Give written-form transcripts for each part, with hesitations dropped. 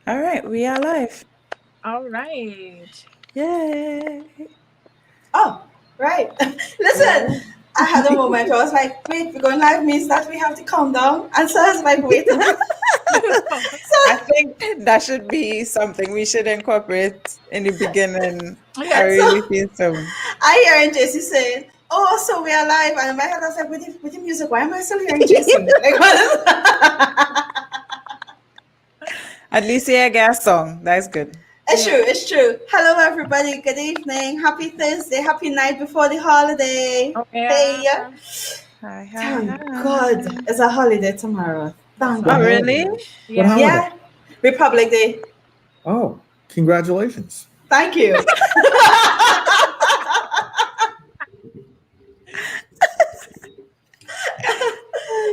All right, we are live. All right. Yay! Oh, right. Listen, I had a moment where I was like, wait, we're going live means that we have to calm down. And so I was like, wait. I think that should be something we should incorporate in the beginning. I Yeah. really So feel so. I hear JC saying, oh, so we are live. And in my head, I was like, with the music, why am I still hearing JC? Like, At least yeah, I get a song. That's good. it's true, it's true. Hello, everybody. Good evening. Happy Thursday. Happy night before the holiday. Oh, Hey, yeah. Hi, hi, thank hi. God it's a holiday tomorrow. That's Thank Oh, all. God. really? What Yeah. holiday? Yeah, Republic Day. Oh, congratulations. Thank you.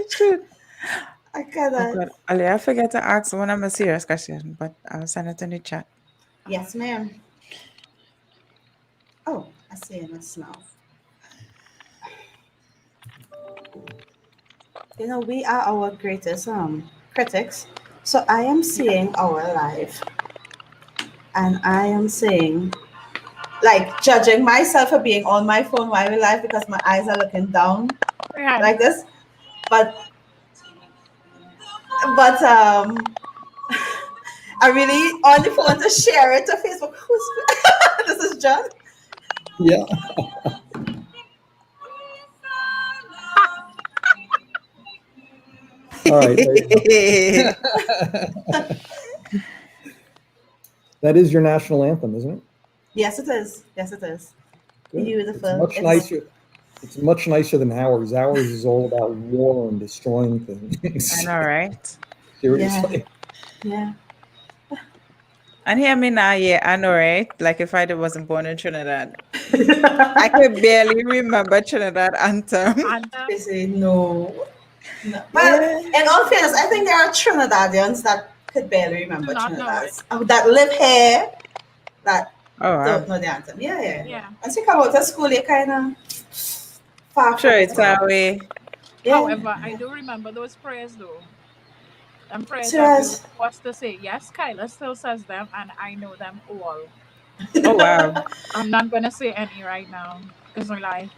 Shoot. I Oh, cannot. God. Ali, I forget to ask one of my serious question, but I'll send it in the chat. Yes, ma'am. Oh, I see it now. You know, we are our greatest critics. So I am seeing our live, and I am seeing, like, judging myself for being on my phone while we live because my eyes are looking down Yeah. like this. But I really on the phone to share it to Facebook. Who's this is John. Yeah. All right. There you go. That is your national anthem, isn't it? Yes, it is. Yes, it is. Good. Beautiful. It's much nicer. It's much nicer than ours. Ours is all about war and destroying things. I know, right? Seriously. Yeah. And hear me now, yeah, I know, right? Like if I wasn't born in Trinidad, I could barely remember Trinidad anthem. And They say no. No. Well, Yeah. in all fairness, I think there are Trinidadians that could barely remember Do not know Trinidad. That live here that Oh, wow. don't know the anthem. Yeah. Yeah. Once you come out of school, you kind of far Sure, from it's it. our way. Yeah. however, I do remember those prayers though. Them prayers that we Serious. was to say. Yes, Kyla still says them, and I know them all. Oh, wow. I'm not gonna say any right now because I lie.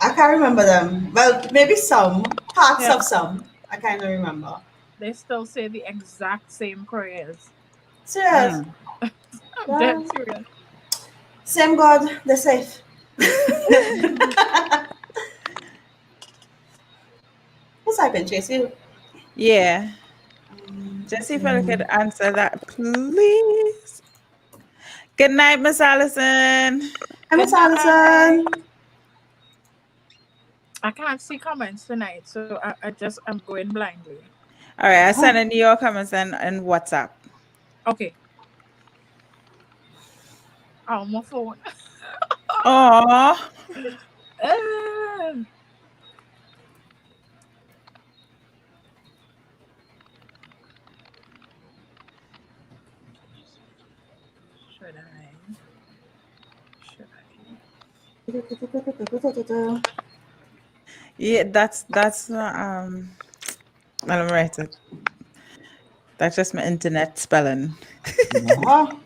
I can't remember them. Well, maybe some parts Yeah. of some. I kind of remember. They still say the exact same prayers. Serious. Mm. I'm dead serious. Same God, they're safe. Who's typing, Tracy? Yeah. Just see if I could answer that, please. Good night, Miss Allison. Hi, Miss Good night. Allison. I can't see comments tonight, so I'm going blindly. All right, I sent in your comments and WhatsApp. Okay. Oh, my phone. Oh, Ah. Should I? yeah, that's I'll write it. That's just my internet spelling. Oh,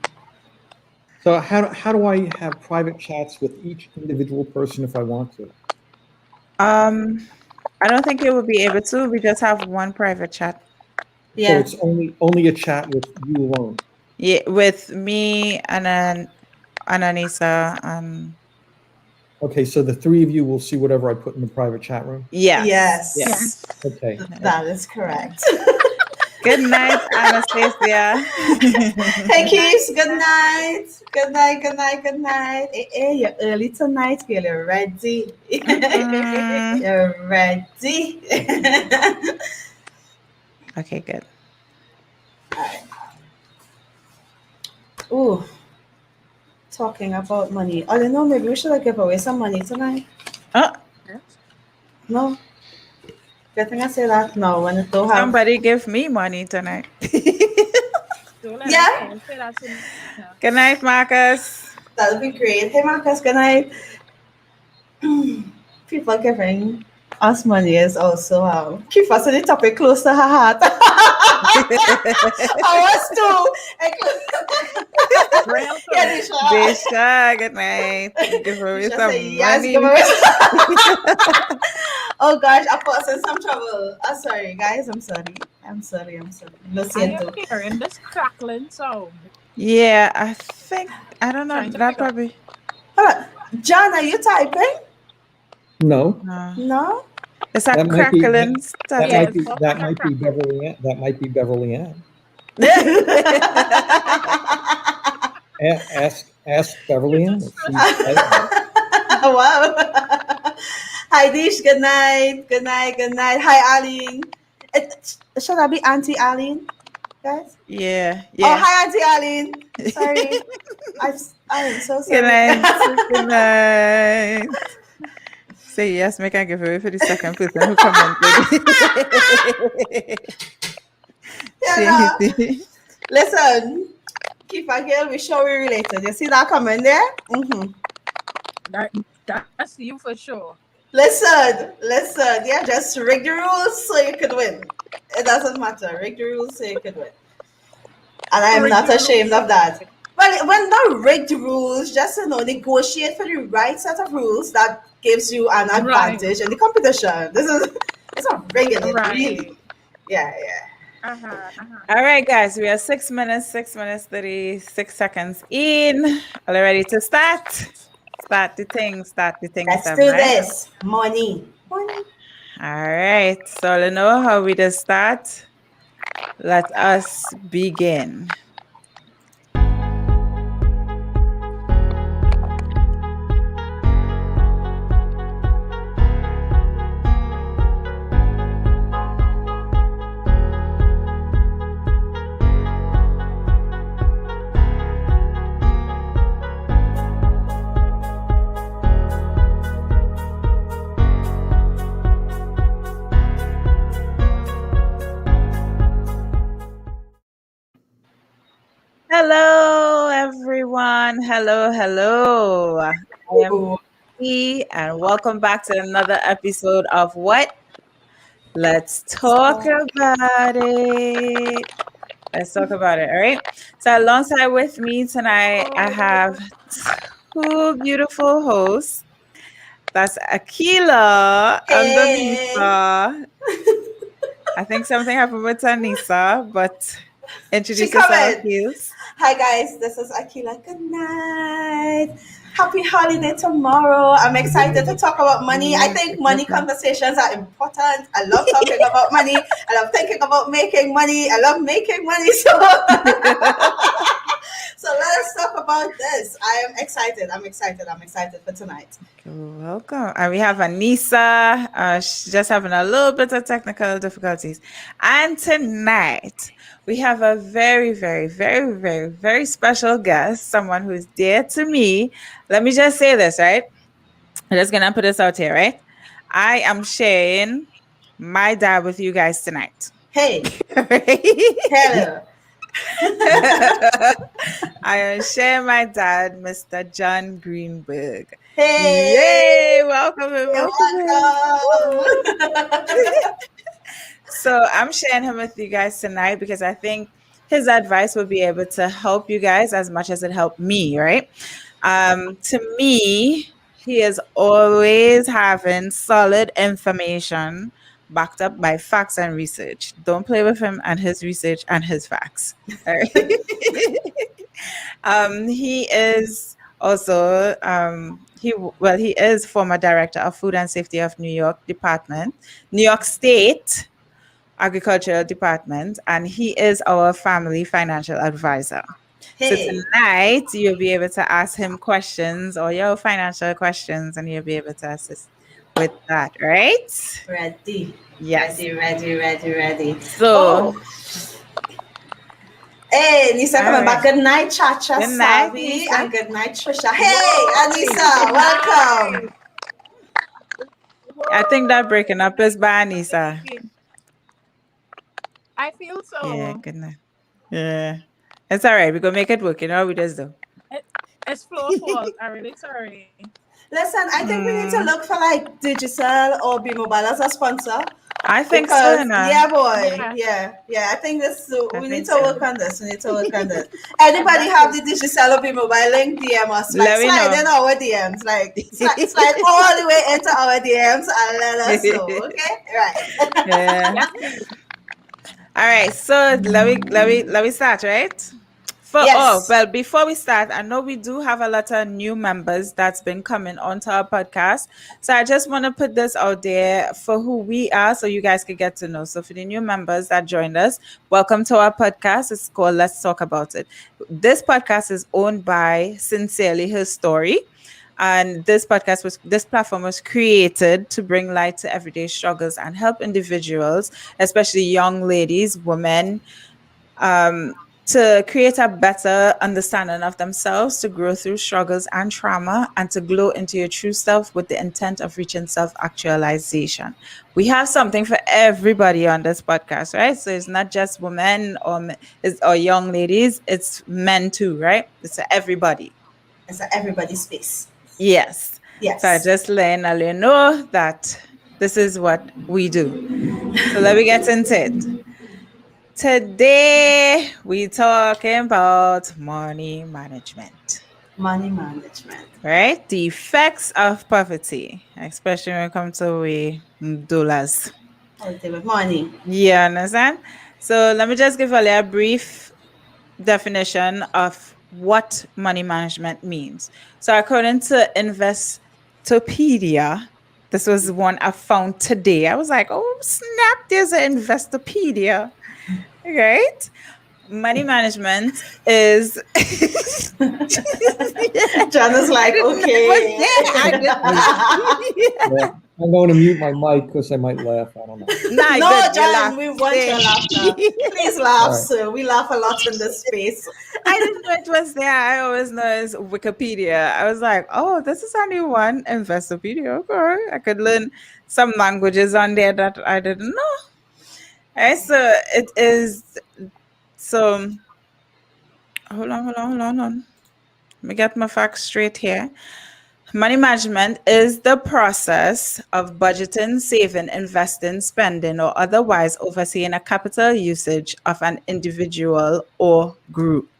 So how do I have private chats with each individual person if I want to? I don't think you will be able to. We just have one private chat. So yeah. it's only a chat with you alone. Yeah, with me and then Ananisa and Okay, so the three of you will see whatever I put in the private chat room. yes. Yes. Yes. Okay. That is correct. Good night, Anastasia. Hey, Keys. Good night. Good night. Good night. Good night. Hey, you're early tonight, girl. You're ready. You're ready. Okay, good. Ooh, talking about money. I don't know. Maybe we should give away some money tonight. Oh, No. Good thing I say that now when it don't have. somebody give me money tonight. Don't let Yeah. us say that to me. Yeah. Good night, Marcus. That'll be great. Hey, Marcus. Good night. People giving us money is also keep us in the topic close to her heart. Ours too. Real Yeah, talk. Nisha. Bisha, good night. Give away Nisha some say yes. money. Give away. Oh gosh, I put us in some trouble. I'm sorry, guys. I'm sorry. Lo I am siento. hearing this crackling sound. Yeah, I think I don't know. Trying to That figure out. probably Hold on. John, are you typing? No, no. No. It's a that might be crackling that static. Yeah, it's soft that like a might be crackle. Beverly Ann. That might be Beverly Ann. Ask Beverly Ann if she's typing. Wow. Hi, Dish. Good night. Good night. Good night. Hi, Aline. Should I be Auntie Aline, guys? Yeah, Oh, yeah. hi, Auntie Aline. Sorry. I am so Good sorry. night. Good night. Say yes, make I give away for the second person who commented. Yeah, no. Shady. Listen, Kifa Girl, we sure we related. You see that comment there? Mm-hmm. That's you for sure. Listen. Yeah, just rig the rules so you could win. It doesn't matter. Rig the rules so you could win. And I am Rig not the ashamed rules. of that. Well, not rigged rules, just negotiate for the right set of rules that gives you an advantage in the competition. It's not rigging it, Right. really. Yeah. All right, guys, we are 6 minutes, 36 seconds in. Are you ready to start? Start the thing. Let's Stuff, do right? this. Money. All right. So you know how we just start? Let us begin. Hello, everyone. Hello. I am Lee, and welcome back to another episode of What? Let's talk about it. Let's talk about it. All right. So, alongside with me tonight, I have two beautiful hosts. That's Akila and Hey. Anissa. I think something happened with Anissa, but introduce She yourself, coming. please. Hi guys, this is Akila. Good night. Happy holiday tomorrow. I'm excited to talk about money. I think money conversations are important. I love talking about money. I love thinking about making money. I love making money. So let us talk about this. I am excited. I'm excited for tonight. You're welcome. And we have Anissa. She's just having a little bit of technical difficulties. And tonight, we have a very, very, very, very, very special guest, someone who's dear to me. Let me just say this, right? I'm just going to put this out here, right? I am sharing my dad with you guys tonight. Hey. Hello. I am sharing my dad, Mr. John Greenberg. Hey. Yay! Welcome him. So I'm sharing him with you guys tonight because I think his advice will be able to help you guys as much as it helped me, right? To me, he is always having solid information backed up by facts and research. Don't play with him and his research and his facts. All right? He is also he is former director of Food and Safety of New York State Agricultural Department, and he is our family financial advisor. So tonight you'll be able to ask him questions or your financial questions, and you'll be able to assist with that, right? Ready. Yes. Ready. So, hey, Nisa coming back. Good night, Chacha, Good night, Sabi, Nisa. and good night, Trisha. Hey, Anissa, welcome. I think that breaking up is by Anissa. I feel so. Yeah, good night. Yeah. It's all right. We're going to make it work. You know how we just do. It's Flo's fault. I'm really sorry. Listen, I think we need to look for like Digicel or B Mobile as a sponsor. I think so, Because Hannah. yeah, boy, Yeah. yeah. I think this. I We need think to so. work on this. We need to work on this. Anybody have the Exactly. Digicel mobile link? DM us. Like Let me slide know. in our DMs. Like slide all the way into our DMs and let us know. Okay, right. Yeah. Yes, please. All right. So let me start, right? Yes. Well, before we start, I know we do have a lot of new members that's been coming onto our podcast. So I just want to put this out there for who we are so you guys could get to know. So for the new members that joined us, welcome to our podcast. It's called Let's Talk About It. This podcast is owned by Sincerely Her Story. And this platform was created to bring light to everyday struggles and help individuals, especially young ladies, women, um, to create a better understanding of themselves, to grow through struggles and trauma, and to glow into your true self with the intent of reaching self actualization. We have something for everybody on this podcast, right? So it's not just women or young ladies, it's men too, right? It's for everybody. It's everybody's space. Yes. So I Yes. just letting you know that this is what we do. So let me get into it. Today we talking about money management, Money management. right? The effects of poverty, especially when it comes to we dollars. Ultimate money. You understand? So let me just give a brief definition of what money management means. So according to Investopedia, this was one I found today. I was like, oh snap, there's an Investopedia. Right? Money management is John is like, it was okay. there. I didn't. Yeah. I'm going to mute my mic because I might laugh. I don't know. Nah, No, good. You John, laugh. we want Say. your laughter. Please laugh, All right. sir. We laugh a lot in this space. I didn't know it was there. I always know it's Wikipedia. I was like, oh, this is only one Investopedia. Okay. I could learn some languages on there that I didn't know. Right? So it is so hold on. Let me get my facts straight here. Money management is the process of budgeting, saving, investing, spending, or otherwise overseeing a capital usage of an individual or group.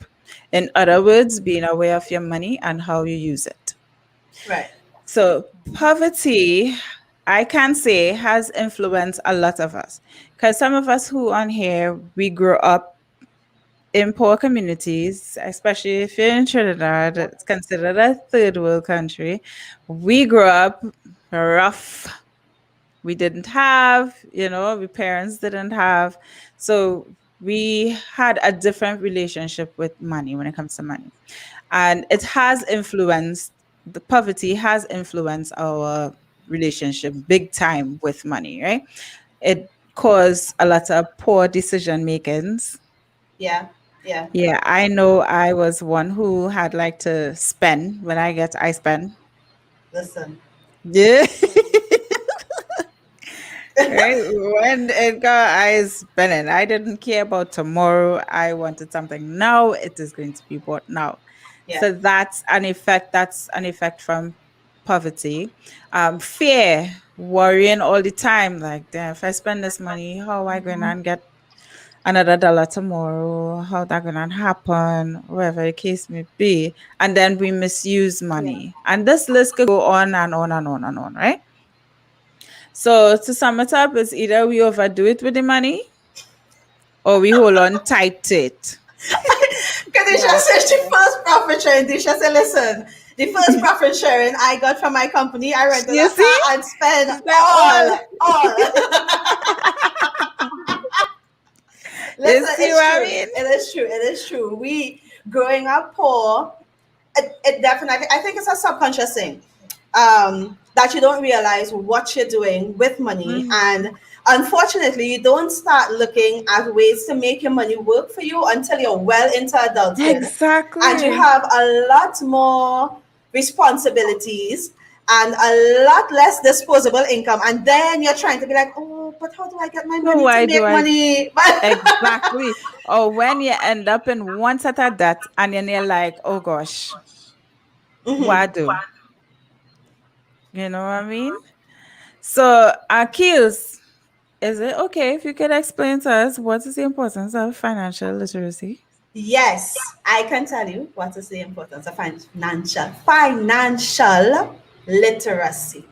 In other words, being aware of your money and how you use it. Right. So, poverty, I can say, has influenced a lot of us. Because some of us who on here, we grew up in poor communities, especially if you're in Trinidad, it's considered a third world country. We grew up rough. We didn't have, our parents didn't have. So we had a different relationship with money when it comes to money. And it has influenced, the poverty has influenced our relationship big time with money, right? It caused a lot of poor decision makings. Yeah. Yeah. Yeah, I know I was one who had like to spend. When I spend. Listen. Yeah. Right. When it got I spending. I didn't care about tomorrow. I wanted something now. It is going to be bought now. Yeah. So that's an effect. That's an effect from poverty. Fear, worrying all the time. Like, damn, if I spend this money, how am I going to get another dollar tomorrow, how that gonna happen, whatever the case may be. And then we misuse money. And this list could go on and on and on and on, right? So to sum it up, it's either we overdo it with the money or we hold on tight to it. Kadisha says the first profit sharing. Disha said, listen, the first profit sharing I got from my company, I rented You a see? car and spent Spend all. Listen, see it's what I true. mean? It is true. We growing up poor, it definitely, I think it's a subconscious thing. That you don't realize what you're doing with money. And unfortunately, you don't start looking at ways to make your money work for you until you're well into adulthood. Exactly. And you have a lot more responsibilities and a lot less disposable income. And then you're trying to be like, oh, but how do I get my money why to do make I- money? Exactly. Or when you end up in one set of debt and then you're like, oh gosh, what do? You know what I mean? So, Akils, Is it okay if you could explain to us what is the importance of financial literacy? Yes, I can tell you what is the importance of financial literacy.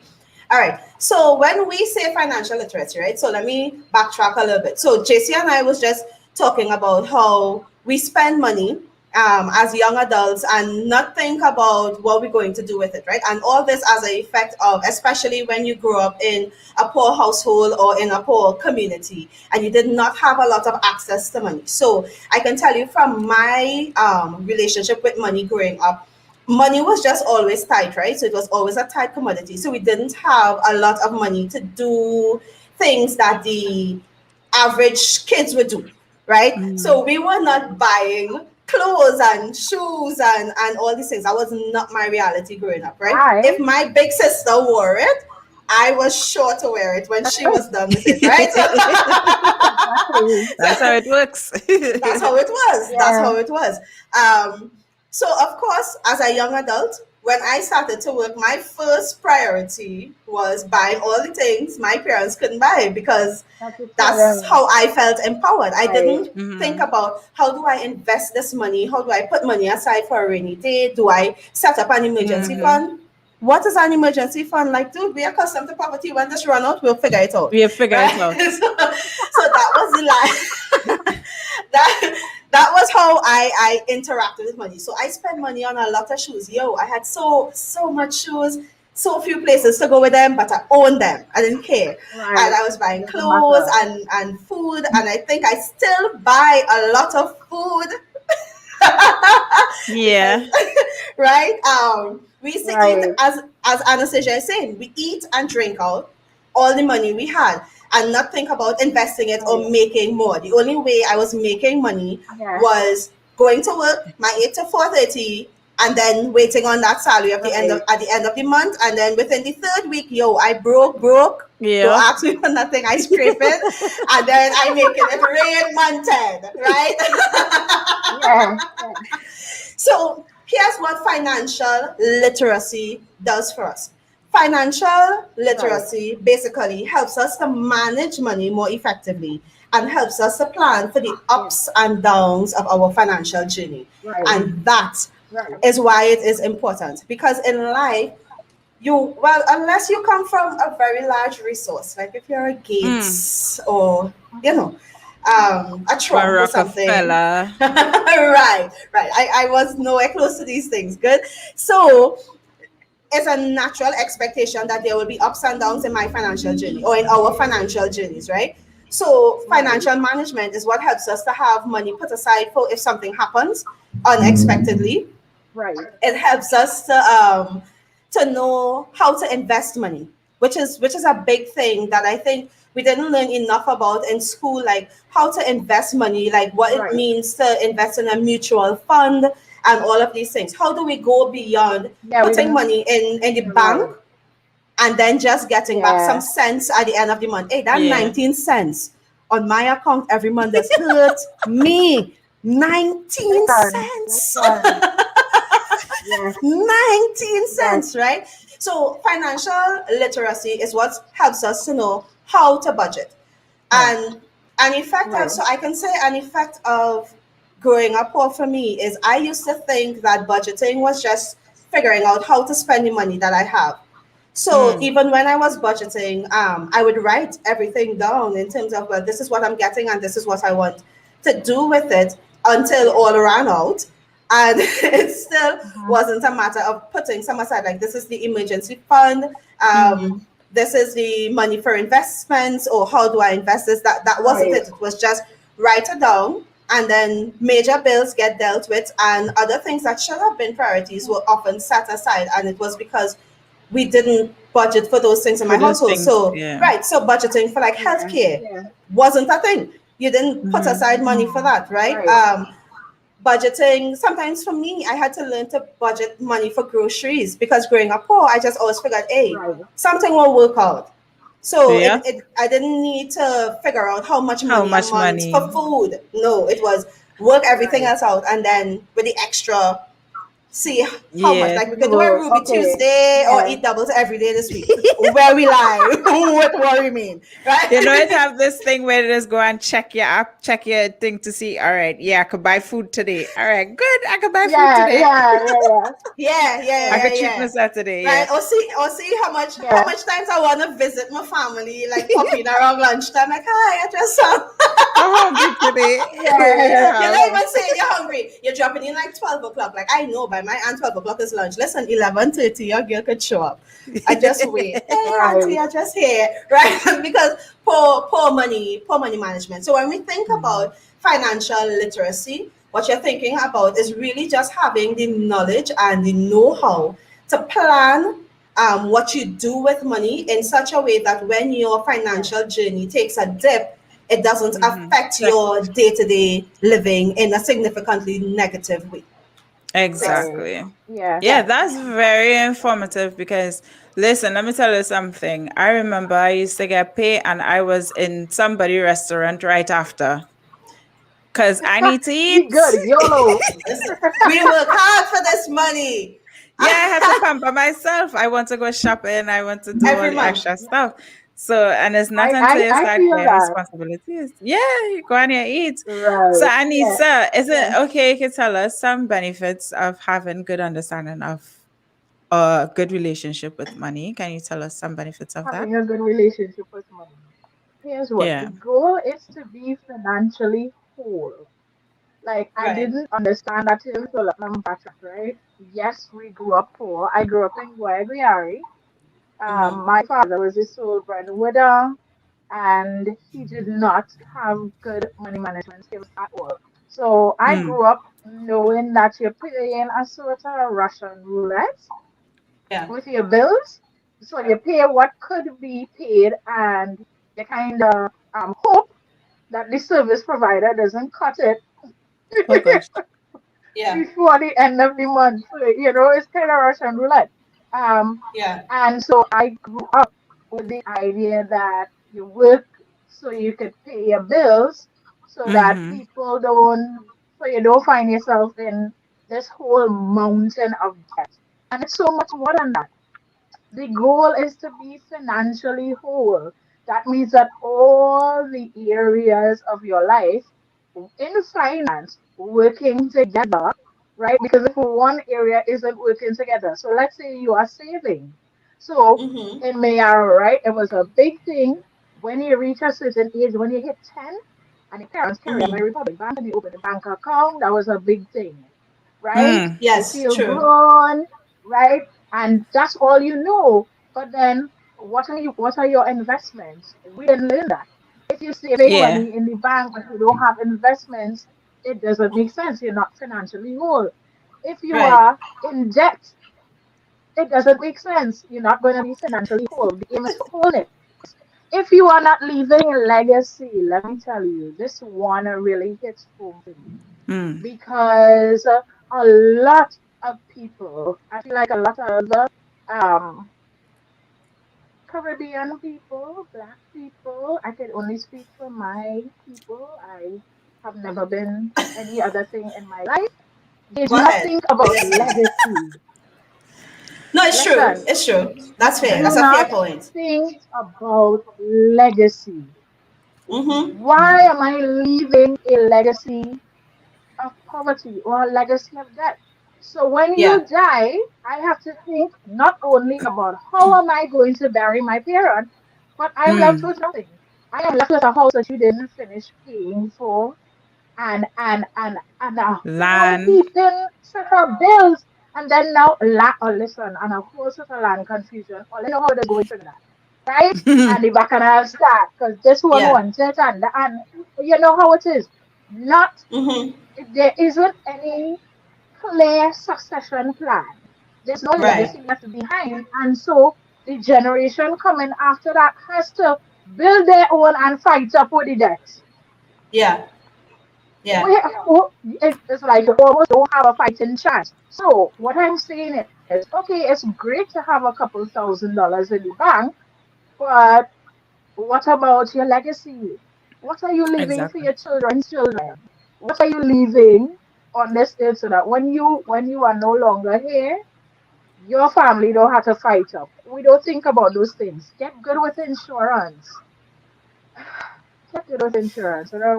All right. So when we say financial literacy, right? So let me backtrack a little bit. So JC and I was just talking about how we spend money as young adults and not think about what we're going to do with it, right? And all this as an effect of, especially when you grow up in a poor household or in a poor community and you did not have a lot of access to money. So I can tell you from my relationship with money growing up, money was just always tight, right? So it was always a tight commodity. So we didn't have a lot of money to do things that the average kids would do, right? So we were not buying clothes and shoes and all these things. That was not my reality growing up, right? Right. If my big sister wore it, I was sure to wear it when she was done with it, right? Exactly. That's how it works. That's how it was. That's Yeah. how it was. So of course, as a young adult, when I started to work, my first priority was buying all the things my parents couldn't buy because that's how I felt empowered. I Right. didn't Mhm. think about how do I invest this money? How do I put money aside for a rainy day? Do I set up an emergency fund? What is an emergency fund? Like, dude, we are accustomed to poverty. When this run out, we'll figure it out. We have figured it out. So that was the line. that was how I interacted with money. So I spent money on a lot of shoes. Yo, I had so much shoes, so few places to go with them, but I owned them. I didn't care. Right. And I was buying Doesn't clothes matter. and food, and I think I still buy a lot of food. Yeah. Right? We used to Right. eat as Anastasia is saying, we eat and drink out all the money we had and not think about investing it or Right. making more. The only way I was making money Yeah. was going to work my 8 to 4:30 and then waiting on that salary at the end of the month. And then within the third week, yo, I broke. Don't Yeah. ask me for nothing. I scrape it and then I make it rain month-end, right? Yeah. So here's what financial literacy does for us. Financial literacy basically helps us to manage money more effectively and helps us to plan for the ups and downs of our financial journey. Right. And that Right. is why it is important, because in life, unless you come from a very large resource, like if you're a Gates or a Trump or something. Rockefeller. right. I was nowhere close to these things. Good. So it's a natural expectation that there will be ups and downs in my financial journey or in our financial journeys, right? So financial management is what helps us to have money put aside for if something happens unexpectedly. Right. It helps us to know how to invest money, which is a big thing that I think we didn't learn enough about in school, like how to invest money, like what Right. it means to invest in a mutual fund and all of these things. How do we go beyond Yeah, we putting don't- money in the Right. bank and then just getting back Yeah. some cents at the end of the month? Hey, that Yeah. 19 cents on my account every month has hurt me. 19 cents. Yeah. 19 cents, right? So financial literacy is what helps us to know how to budget. And an effect Right. of, so I can say an effect of growing up poor for me is I used to think that budgeting was just figuring out how to spend the money that I have. So even when I was budgeting, I would write everything down in terms of, well, this is what I'm getting and this is what I want to do with it until all ran out. And it still wasn't a matter of putting some aside, like this is the emergency fund, this is the money for investments, or how do I invest this? That wasn't Right. it. It was just write it down, and then major bills get dealt with, and other things that should have been priorities were often set aside, and it was because we didn't budget for those things in my For those household. things, So yeah. right, so budgeting for like healthcare Yeah. wasn't a thing. You didn't put aside money for that, right? Right. Budgeting, sometimes for me, I had to learn to budget money for groceries because growing up poor, I just always figured, hey, Right. something will work out. So Yeah. I didn't need to figure out how much How money much a month money. for food. No, it was work everything else out, and then with the extra, see how much. Yeah. Like we could do a Oh, Ruby okay. Tuesday or Yeah. eat doubles every day this week. Where we lie. What worry mean? Right? You know, it have this thing where you just go and check your app, check your thing to see, all right, yeah, I could buy food today. All right, good. I could buy food Yeah, today. yeah, yeah, Yeah, I yeah, could yeah, treat yeah. myself today. Right, Yeah. or see how yeah. much times I want to visit my family, like popping around lunchtime, like hi, I just saw. I'm hungry today. Yeah. You're Yeah. not even saying you're hungry. You're dropping in like 12 o'clock. Like I know by my aunt 12 o'clock is lunch. Listen, 11:30, your girl could show up. I just wait. Hey auntie, Right. I just here. Right? Because poor money management. So when we think about financial literacy, what you're thinking about is really just having the knowledge and the know-how to plan what you do with money in such a way that when your Yeah. financial journey takes a dip, it doesn't Mhm. affect Check. your day-to-day living in a significantly negative way. Right. Exactly. Yeah. Yeah, Yeah. that's very informative because listen, let me tell you something. I remember I used to get paid and I was in somebody restaurant right after because I need to We eat. good. YOLO. Listen, we work hard for this money. Yeah, I had to pamper myself. I want to go shopping. I want to do all Every the month. extra stuff. So, and it's not I, until I, you I start feel getting that. responsibilities. Yeah, you go and you eat. So, Right. Yeah. Anissa, is it Yeah. okay you can tell us some benefits of having good understanding of a good relationship with money? Can you tell us some benefits of that? Having a good relationship with money. Here's what the Yeah. goal is: to be financially whole. Like, I Right. didn't understand that till backtrack, right? Yes, we grew up poor. I grew up in Guayguayari. Mm-hmm. My father was a sole breadwinner, and he did not have good money management skills at all. So I Mm, grew up knowing that you're playing a sort of Russian roulette Yeah. with your bills. So you pay what could be paid, and you kind of hope that the service provider doesn't cut it oh gosh. Yeah. before the end of the month. So, it's kind of Russian roulette. Um, Yeah. and so I grew up with the idea that you work so you could pay your bills, so that Mm-hmm. so you don't find yourself in this whole mountain of debt. And it's so much more than that. The goal is to be financially whole. That means that all the areas of your life in finance working together, right? Because if one area isn't working together, so let's say you are saving. So Mm-hmm. in Mayara, right, it was a big thing when you reach a certain age, when you hit 10, and your parents carry a Mm-hmm. My Republic Bank and you open a bank account, that was a big thing, right? Mm, You Yes. feel True. grown, right? And that's all you know. But then what are your investments? We didn't learn that. If you're saving yeah. money in the bank but you don't have investments, it doesn't make sense. You're not financially whole. If you Right. are in debt, it doesn't make sense. You're not going to be financially whole. The aim is for wholeness. If you are not leaving a legacy, let me tell you, this one really hits home for me, Mm, because a lot of people, I feel like a lot of other um, Caribbean people, Black people, I can only speak for my people. I have never been any other thing in my life. They Go do not ahead. think We're about listening. legacy. No, it's true. Listen, It's true. That's fair. do That's a fair not point. think about legacy. Mm-hmm. Why am I leaving a legacy of poverty or a legacy of debt? So when Yeah. you die, I have to think not only about how am I going to bury my parent, but I'm left mm. with nothing. I am left with a house that you didn't finish paying for, and a whole Land. heaping set of bills, and then now listen, and a whole set of land confusion. All I know how they're going to that, right? And the bacchanal start because this one Yeah. wants it, and you know how it is. Not Mm-hmm. There isn't any clear succession plan. There's no Right. legacy left behind, and so the generation coming after that has to build their own and fight up with the debts. Yeah. Yeah. It's like you almost don't have a fighting chance. So what I'm saying is, okay, it's great to have a couple $1,000s in the bank, but what about your legacy? What are you leaving for Exactly. your children's children? What are you leaving? on this earth so that when you are no longer here, your family don't have to fight up. We don't think about those things. Get good with insurance. Get good with insurance. I don't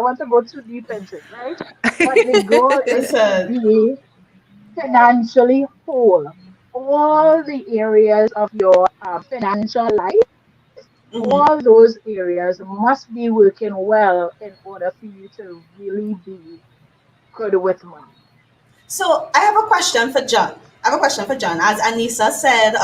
want to go too deep into it, right? But the goal is to Listen. be financially whole. All the areas of your financial life, Mhm. all those areas must be working well in order for you to really be good with money. So I have a question for John. I have a question for John. As Anissa said,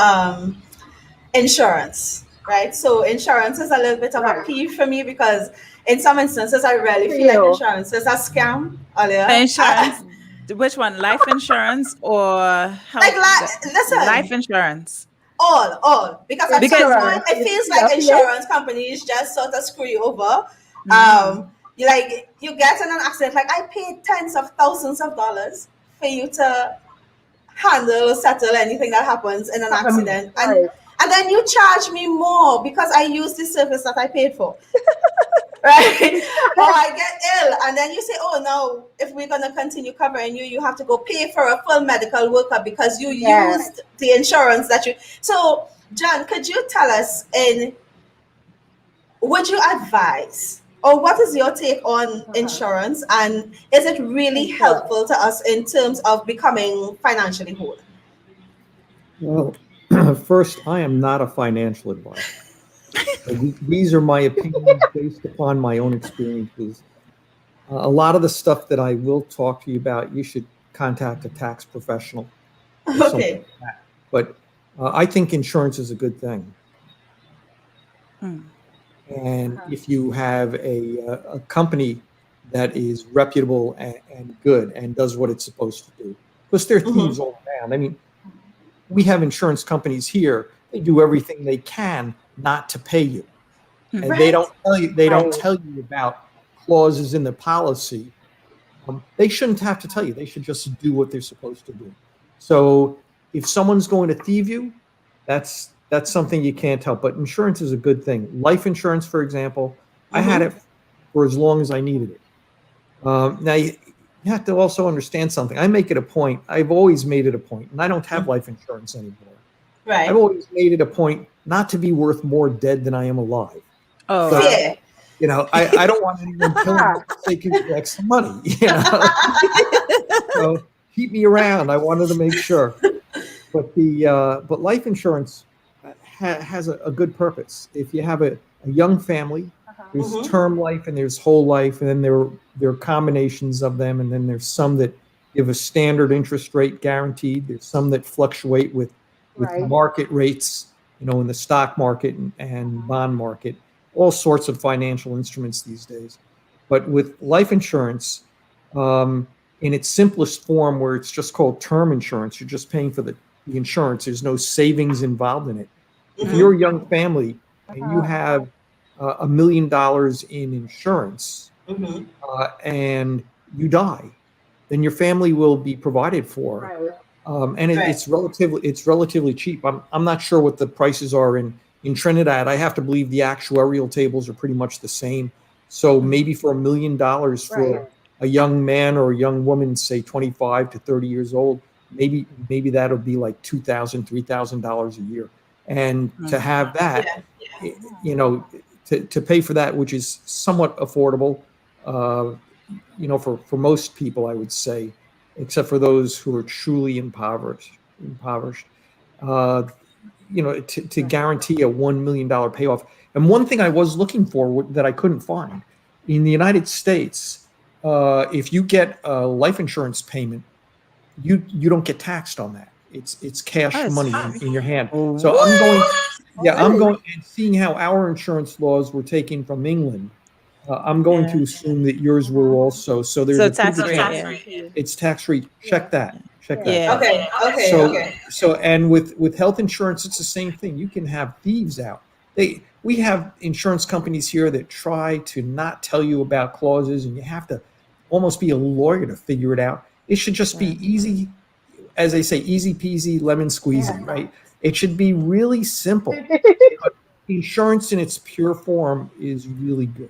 insurance, right? So insurance is a little bit of a Right. peeve for me because in some instances I really For feel like you. insurance is a scam earlier. Insurance. Which one? Life insurance or Like, health? Life listen, insurance. all because at some Because point Insurance. it You feels see your like fear? insurance companies just sort of screw you over. mm, You get in an accident, like I paid tens of thousands of dollars for you to handle or settle anything that happens in an accident, Right. and then you charge me more because I use the service that I paid for. Right? Or I get ill, and then you say, "Oh no! If we're gonna continue covering you, you have to go pay for a full medical workup because you Yes. used the insurance that you." So, John, could you tell us, in would you advise, or what is your take on Uh-huh. insurance, and is it really Insurance. helpful to us in terms of becoming financially whole? Well, first, I am not a financial advisor. So these are my opinions based upon my own experiences. A lot of the stuff that I will talk to you about, you should contact a tax professional or something Okay. like that. But I think insurance is a good thing. mm, And Uh-huh. if you have a company that is reputable and good and does what it's supposed to do, because there are Mm-hmm. thieves all around. I mean, we have insurance companies here. They do everything they can not to pay you, mm, and they Right. don't tell you. They don't Right. tell you about clauses in the policy. They shouldn't have to tell you. They should just do what they're supposed to do. So if someone's going to thieve you, that's something you can't help. But insurance is a good thing. Life insurance, for example, I had Mm-hmm. it for as long as I needed it. Now you have to also understand something. I make it a point. I've always made it a point, and I don't have life insurance anymore. I've Right. always made it a point not to be worth more dead than I am alive. oh So wow. Fair. I don't want anyone killing me Ah, for the sake of extra money. So keep me around. I wanted to make sure. But life insurance has a good purpose. If you have a young family, uh-huh. there's Mm-hmm. term life and there's whole life, and then there are combinations of them, and then there's some that give a standard interest rate guaranteed. There's some that fluctuate with Right. market rates, in the stock market and bond market, all sorts of financial instruments these days. But with life insurance, in its simplest form, where it's just called term insurance, you're just paying for the insurance. There's no savings involved in it. If Mm-hmm. you're a young family and you Uh-huh. have $1 million in insurance Mm-hmm. and you die, then your family will be provided for, Right. and Right. it's relatively cheap. I'm not sure what the prices are in Trinidad. I have to believe the actuarial tables are pretty much the same. So maybe for $1 million Right. for a young man or a young woman, say 25 to 30 years old, maybe that'll be like $2,000, $3,000 a year. And to Mm. have that, Yeah. you know, to pay for that, which is somewhat affordable, uh, for most people, I would say, except for those who are truly impoverished, uh, to Right. guarantee a $1 million payoff. And one thing I was looking for that I couldn't find in the United States, if you get a life insurance payment, you don't get taxed on that. It's Oh, cash money it's in your hand. So I'm going, what? Oh, yeah, I'm really? going and seeing how our insurance laws were taken from England. I'm going Yeah. to assume that yours will Uh-huh. also. So there's So a two tax to rate, ten. yeah. It's tax free. Yeah. Check that. Check that. Yeah. Okay. Okay. So Okay. so and with health insurance, it's the same thing. You can have thieves out. We have insurance companies here that try to not tell you about clauses, and you have to almost be a lawyer to figure it out. It should just be Mm. easy, as they say, easy peasy lemon Yeah. squeezy, right? It should be really simple. Insurance in its pure form is really good.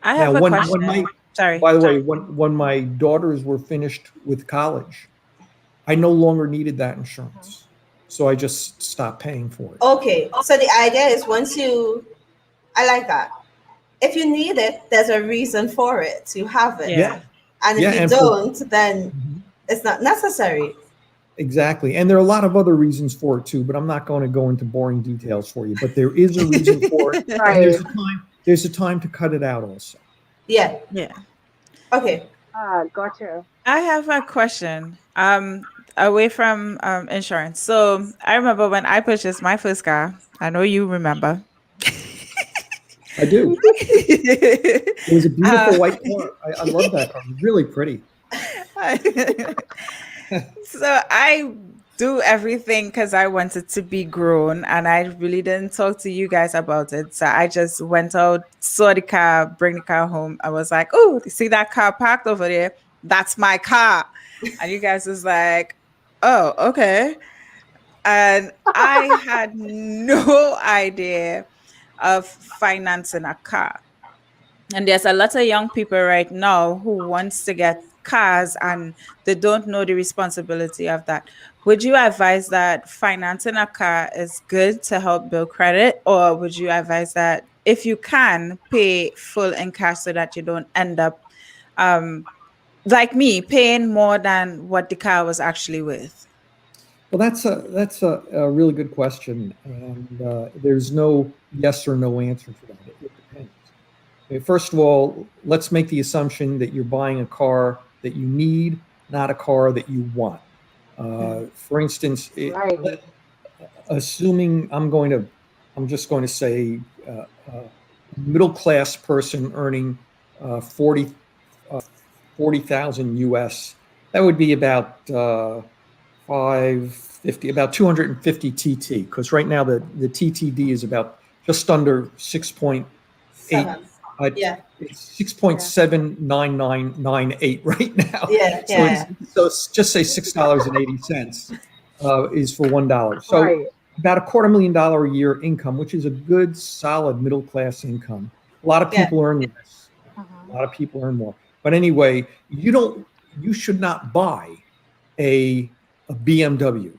I Now, have a when my question. Sorry. By the way, when my daughters were finished with college, I no longer needed that insurance. So I just stopped paying for it. Okay, so the idea is I like that. If you need it, there's a reason for it. You have it. Yeah. And if Yeah, you and don't, then it's not necessary. Exactly. And there are a lot of other reasons for it too, but I'm not going to go into boring details for you. But there is a reason for it. And Right. there's a time to cut it out also. Yeah. Yeah. Okay. Gotcha. I have a question. Away from insurance. So I remember when I purchased my first car. I know you remember. I do. It was a beautiful white car. I love that car. It was really pretty. So I do everything because I wanted to be grown, and I really didn't talk to you guys about it. So I just went out, saw the car, bring the car home. I was like, "Oh, you see that car parked over there? That's my car." And you guys was like, "Oh, okay." And I had no idea of financing a car. And there's a lot of young people right now who wants to get cars and they don't know the responsibility of that. Would you advise that financing a car is good to help build credit, or would you advise that if you can pay full in cash so that you don't end up like me paying more than what the car was actually worth? Well, that's a really good question, and there's no yes or no answer to that. It depends. Okay, first of all, let's make the assumption that you're buying a car that you need, not a car that you want. For instance, Right. assuming I'm just going to say middle class person earning 40,000 US. That would be about 550, about 250 TT, because right now the TTD is about just under 6.8. 7. Yeah. It's 6.79998 right now. Yeah. So Yeah. it's just say $6.80 is for $1. So Right. about $250,000 a year income, which is a good solid middle class income. A lot of Yeah. people earn less. A lot of people earn more. But anyway, you should not buy a BMW.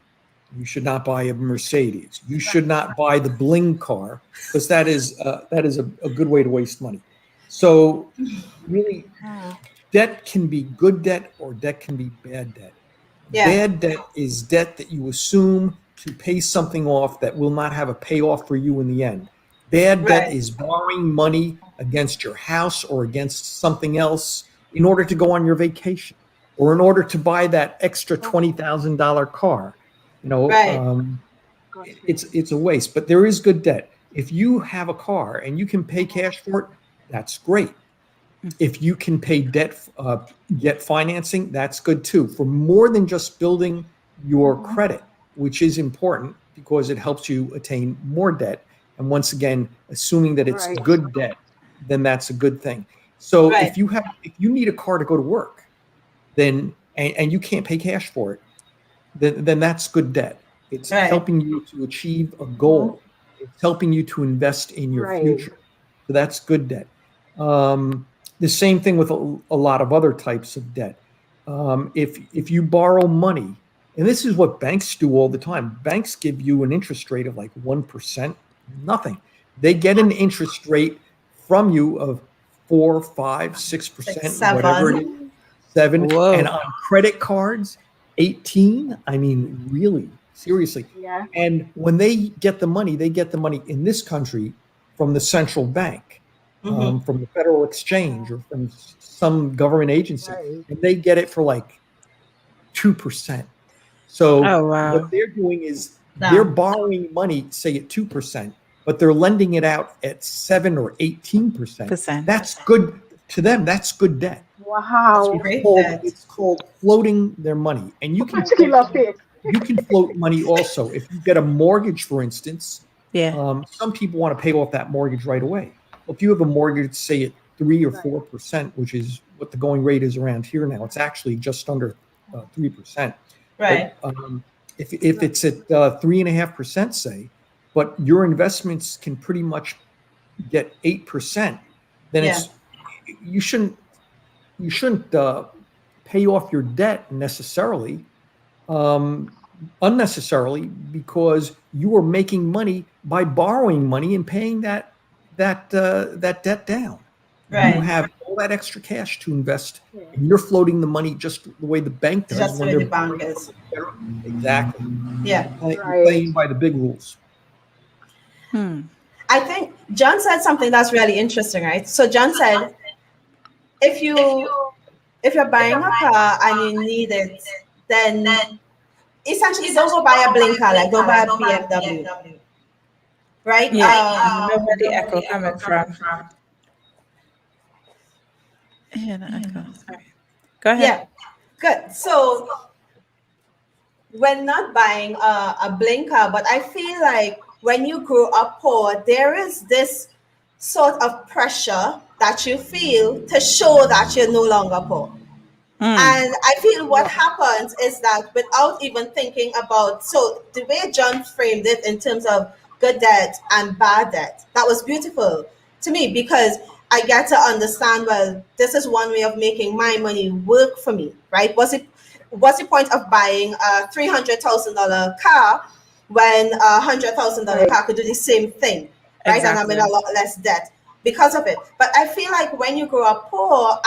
You should not buy a Mercedes. You should not buy the bling car, because that is a good way to waste money. So really, debt can be good debt or debt can be bad debt. Yeah. Bad debt is debt that you assume to pay something off that will not have a payoff for you in the end. Bad debt Right. is borrowing money against your house or against something else in order to go on your vacation or in order to buy that extra $20,000 car. Right. Gotcha. It's a waste, but there is good debt. If you have a car and you can pay cash for it, that's great. If you can pay debt, get financing, that's good too. For more than just building your credit, which is important because it helps you attain more debt. And once again, assuming that it's Right. good debt, then that's a good thing. So Right. if you need a car to go to work, then and you can't pay cash for it, then that's good debt. It's Right. helping you to achieve a goal. It's helping you to invest in your Right. future. So that's good debt. The same thing with a lot of other types of debt. If you borrow money, and this is what banks do all the time. Banks give you an interest rate of like 1%, nothing. They get an interest rate from you of 4, 5, 6%, 7. whatever it is, 7. Whoa. And on credit cards, 18. I mean, really, seriously. Yeah. And when they get the money in this country from the central bank, from the Federal Exchange, or from some government agency, Right. and they get it for like 2%. So Oh, wow. what they're doing is No. they're borrowing money, say at 2%, but they're lending it out at 7 or 18%. That's good to them. That's good debt. Wow. Great Called- debt. it's called floating their money, and you can Particular faith. you can float money also. If you get a mortgage, for instance, Yeah. some people want to pay off that mortgage right away. If you have a mortgage, say at 3 or 4%, which is what the going rate is around here now, it's actually just under 3%. Right. But, if it's at 3.5%, say, but your investments can pretty much get 8%, then Yeah. you shouldn't you shouldn't pay off your debt necessarily, unnecessarily, because you are making money by borrowing money and paying that debt down. Right. You have all that extra cash to invest, and you're floating the money just the way the bank does. Just when the way they're the bank is. Exactly. Yeah. You're Right. playing by the big rules. I think John said something that's really interesting, right? So John said, if you're buying a car and you need it, then essentially don't go buy a blinker, like don't buy a BMW, right? Yeah. I don't know where the echo coming from. Yeah, the echo. Sorry. Go ahead. Yeah, good. So we're not buying a blinker, but I feel like when you grow up poor, there is this sort of pressure that you feel to show that you're no longer poor. And I feel what happens is that without even thinking about, so the way John framed it in terms of good debt and bad debt, that was beautiful to me because I get to understand, well, this is one way of making my money work for me, right? What's the point of buying a $300,000 car when a $100,000 car could do the same thing, right? And I'm in a lot less debt because of it. But I feel like when you grow up poor,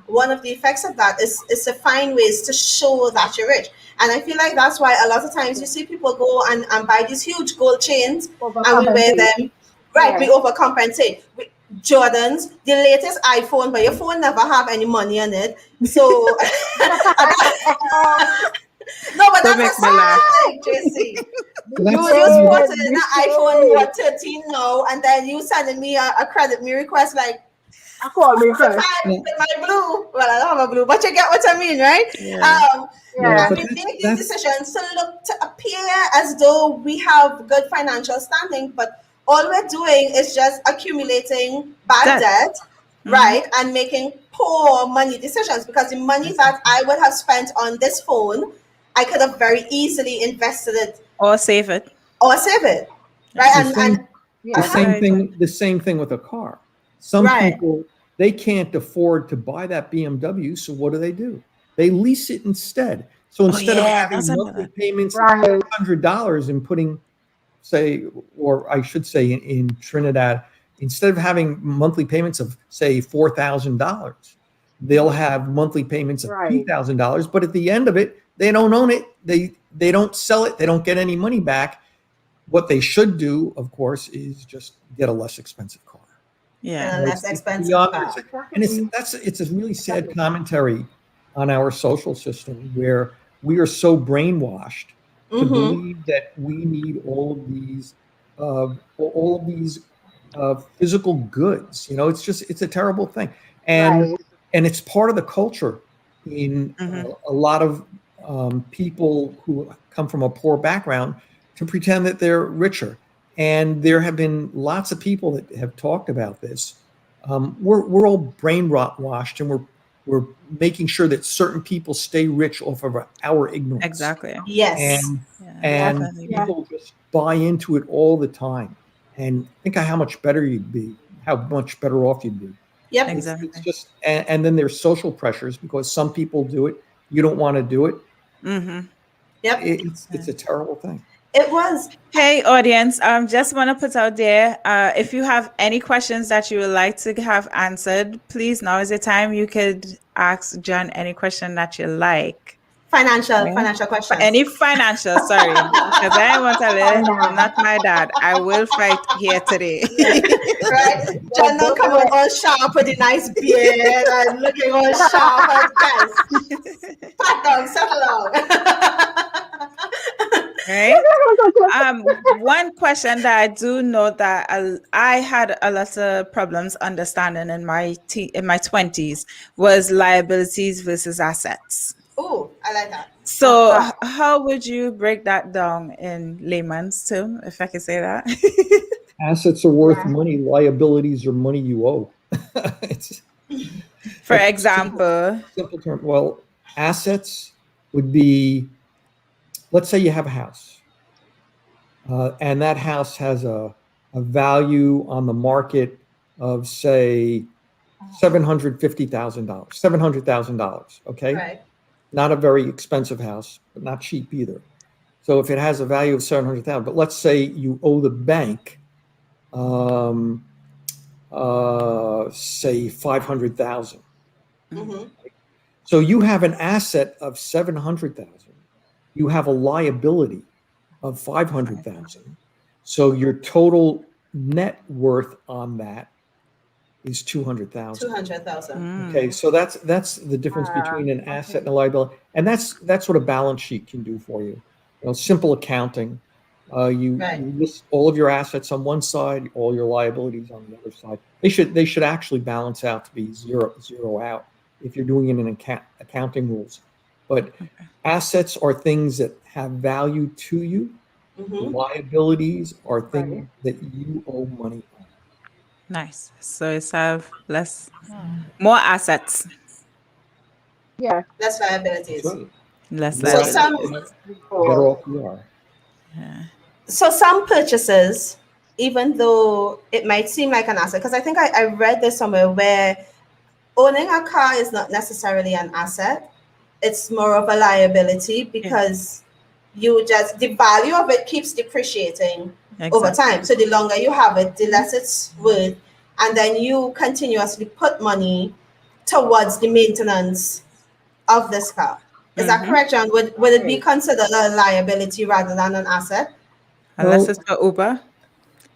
one of the effects of that is to find ways to show that you're rich. And I feel like that's why a lot of times you see people go and buy these huge gold chains and we wear them. Right, we overcompensate. Jordans, the latest iPhone, but your phone never have any money on it. So no, but Don't that's make me laugh. JC. That's You spotted an iPhone 13 now, and then you sending me a credit me request like I call me first. with my blue. Well, I don't have a blue, but you get what I mean, right? Yeah. Yeah. And we make these decisions to look to appear as though we have good financial standing, but all we're doing is just accumulating bad debt, right? And making poor money decisions because the money that I would have spent on this phone, I could have very easily invested it Or save it. or save it, right? The same thing with a car. Some people, they can't afford to buy that BMW, so what do? They lease it instead. So instead of having monthly payments of $100 and putting, say, or I should say in Trinidad, instead of having monthly payments of, say, $4,000, they'll have monthly payments of $2,000. But at the end of it, they don't own it. They don't sell it. They don't get any money back. What they should do, of course, is just get a less expensive car. Yeah, and a less expensive car. And it's a really sad commentary on our social system where we are so brainwashed to believe that we need all of these physical goods. You know, it's a terrible thing, and it's part of the culture in a lot of people who come from a poor background to pretend that they're richer. And there have been lots of people that have talked about this. We're all brainwashed, and we're making sure that certain people stay rich off of our ignorance. Exactly. Yes. And people just buy into it all the time. And think of how much better you'd be, how much better off you'd be. Yep. Exactly. It's just, and then there's social pressures because some people do it. You don't want to do it. Yep. It's a terrible thing. It was. Hey, audience, just want to put out there, if you have any questions that you would like to have answered, please, now is the time you could ask John any question that you like. Financial questions. Any financial, sorry, because I want to live. I'm not my dad. I will fight here today. Right? John not coming all sharp with a nice beard and looking all sharp. Guys, pat down, settle down. Right? One question that I do know that I had a lot of problems understanding in my 20s was liabilities versus assets. Oh, I like that. So how would you break that down in layman's terms, if I could say that? Assets are worth money. Liabilities are money you owe. For example, simple term. Well, assets would be, let's say you have a house, and that house has a value on the market of, say, $750,000, $700,000. Okay, Right. not a very expensive house, but not cheap either. So if it has a value of 700,000, but let's say you owe the bank, say 500,000. Mm-hmm. So you have an asset of 700,000. You have a liability of 500,000. So your total net worth on that is 200,000. 200,000. Okay, so that's the difference between an asset and a liability, and that's what a balance sheet can do for you. You know, simple accounting. You list all of your assets on one side, all your liabilities on the other side. They should actually balance out to be zero out if you're doing it in accounting rules. But assets are things that have value to you. Mm-hmm. Liabilities are things that you owe money on. Nice. So it's have more assets, Yeah. Less liabilities. That's right. less So liability. some Better off you are. so some purchases, even though it might seem like an asset, because I think I read this somewhere where owning a car is not necessarily an asset. It's more of a liability because the value of it keeps depreciating over time. So the longer you have it, the less it's worth. And then you continuously put money towards the maintenance of this car. Is that correct, John? Would it be considered a liability rather than an asset? Unless it's for Uber.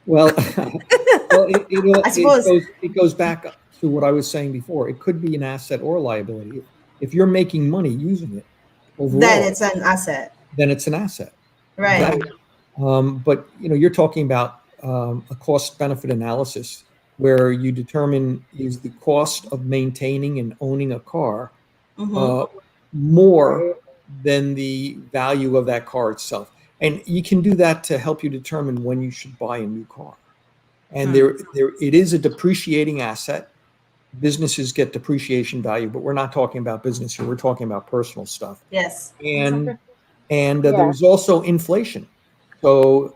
Well, I suppose. it goes back to what I was saying before. It could be an asset or liability. If you're making money using it overall, Then it's an asset. Then it's an asset. Right. Exactly. But you're talking about a cost-benefit analysis where you determine is the cost of maintaining and owning a car more than the value of that car itself. And you can do that to help you determine when you should buy a new car. And it is a depreciating asset. Businesses get depreciation value, but we're not talking about business here. We're talking about personal stuff. Yes. And there's also inflation. So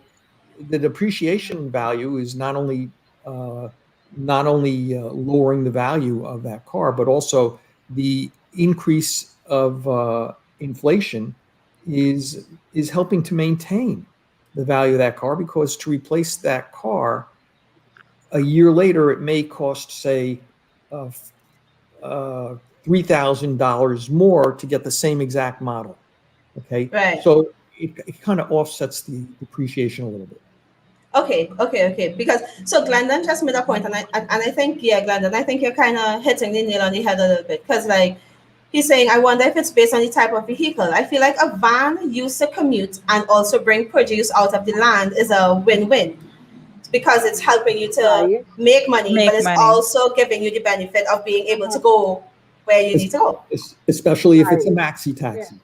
the depreciation value is not only lowering the value of that car, but also the increase of inflation is helping to maintain the value of that car, because to replace that car a year later, it may cost, say, $3,000 more to get the same exact model. Okay. Right. So it kind of offsets the depreciation a little bit. Okay. Because so Glendon just made a point, and I think Glendon, I think you're kind of hitting the nail on the head a little bit, because he's saying, I wonder if it's based on the type of vehicle. I feel like a van used to commute and also bring produce out of the land is a win-win, because it's helping you to make money, but it's also giving you the benefit of being able to go where you need to go. Especially if it's a maxi taxi.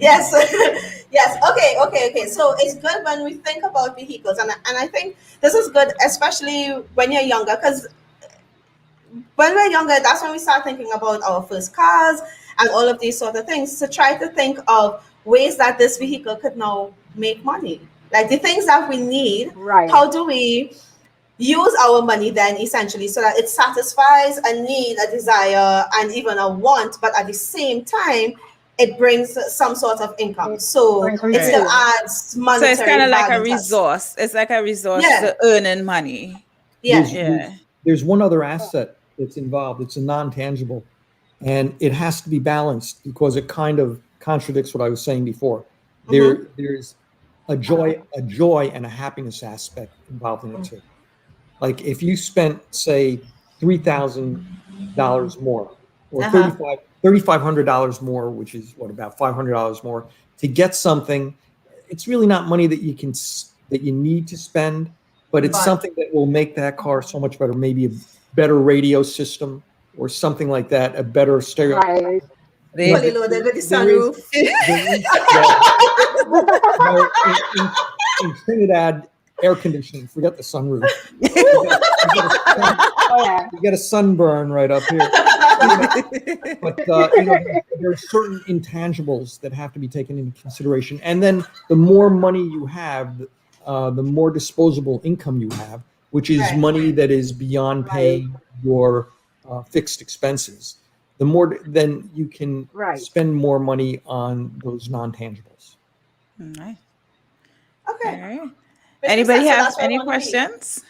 Yes. Okay. So it's good when we think about vehicles, and I think this is good, especially when you're younger, because when we're younger, that's when we start thinking about our first cars and all of these sort of things, to try to think of ways that this vehicle could now make money, like the things that we need. Right. How do we use our money then, essentially, so that it satisfies a need, a desire, and even a want, but at the same time it brings some sort of income, so it still adds monetary. So it's kind of like a resource. It's like a resource to earning money. There's one other asset that's involved. It's a non-tangible, and it has to be balanced, because it kind of contradicts what I was saying before. There's a joy and a happiness aspect involved in it too. Like if you spent, say, $3,000 more, or $3,500 more, which is about $500 more to get something, it's really not money that you need to spend, but it's something that will make that car so much better. Maybe a better radio system or something like that, a better stereo. Right. Fully loaded with the sunroof. In Trinidad, air conditioning, forget the sunroof. You get a sunburn right up here. But there are certain intangibles that have to be taken into consideration. And then the more money you have, the more disposable income you have, which is Right. money that is beyond paying your fixed expenses, the more then you can Right. spend more money on those non-tangibles. All right. Okay. All right. Which Anybody makes sense. So have that's where we any wanna be. questions?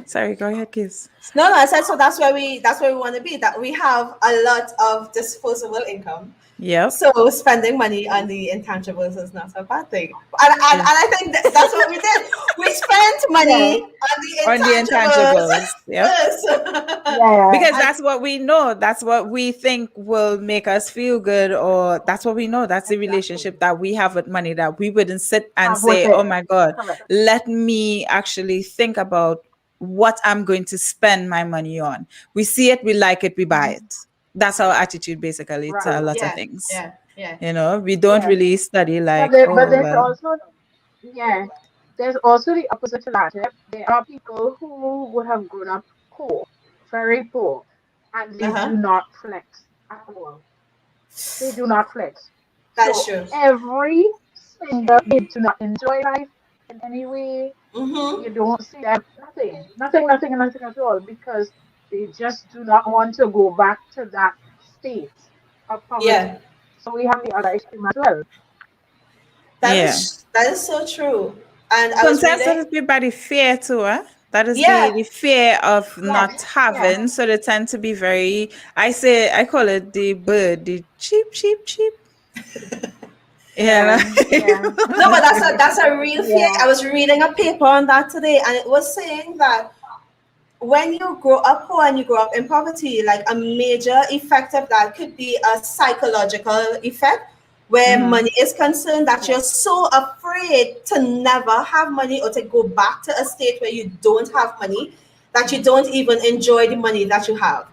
Sorry, go ahead, kids. No, I said so. That's where we want to be. That we have a lot of disposable income. Yep. So spending money on the intangibles is not a bad thing. And I think that's what we did. We spent money On the on the intangibles. intangibles. Yep. Yes. Yeah. Because that's what we know. That's what we think will make us feel good, or that's what we know. That's the relationship that we have with money, that we wouldn't sit and Have with say, it. oh my God, Correct. let me actually think about what I'm going to spend my money on. We see it, we like it, we buy it. That's our attitude basically to a Right. lot Yeah, of things. yeah. You know, we don't Yeah. really study like, But oh, there's well, also, there's also the opposite to that. There are people who would have grown up poor, very poor, and they Uh-huh. do not flex at all. They do not flex. That's So true. every single day to not enjoy life in any way, Mm-hmm. you don't see them nothing at all, because they just do not want to go back to that state of poverty. Yeah. So we have the other extreme as well. That yeah. is so true. And I was Sometimes that reading. is be by the fear too, eh? That is Yeah. the fear of not Yes, having. So they tend to be very, I call it the bird, the cheap. Yeah. yeah. No, but that's a real fear. Yeah. I was reading a paper on that today, and it was saying that when you grow up poor and you grow up in poverty, like a major effect of that could be a psychological effect where money is concerned, that you're so afraid to never have money or to go back to a state where you don't have money that you don't even enjoy the money that you have.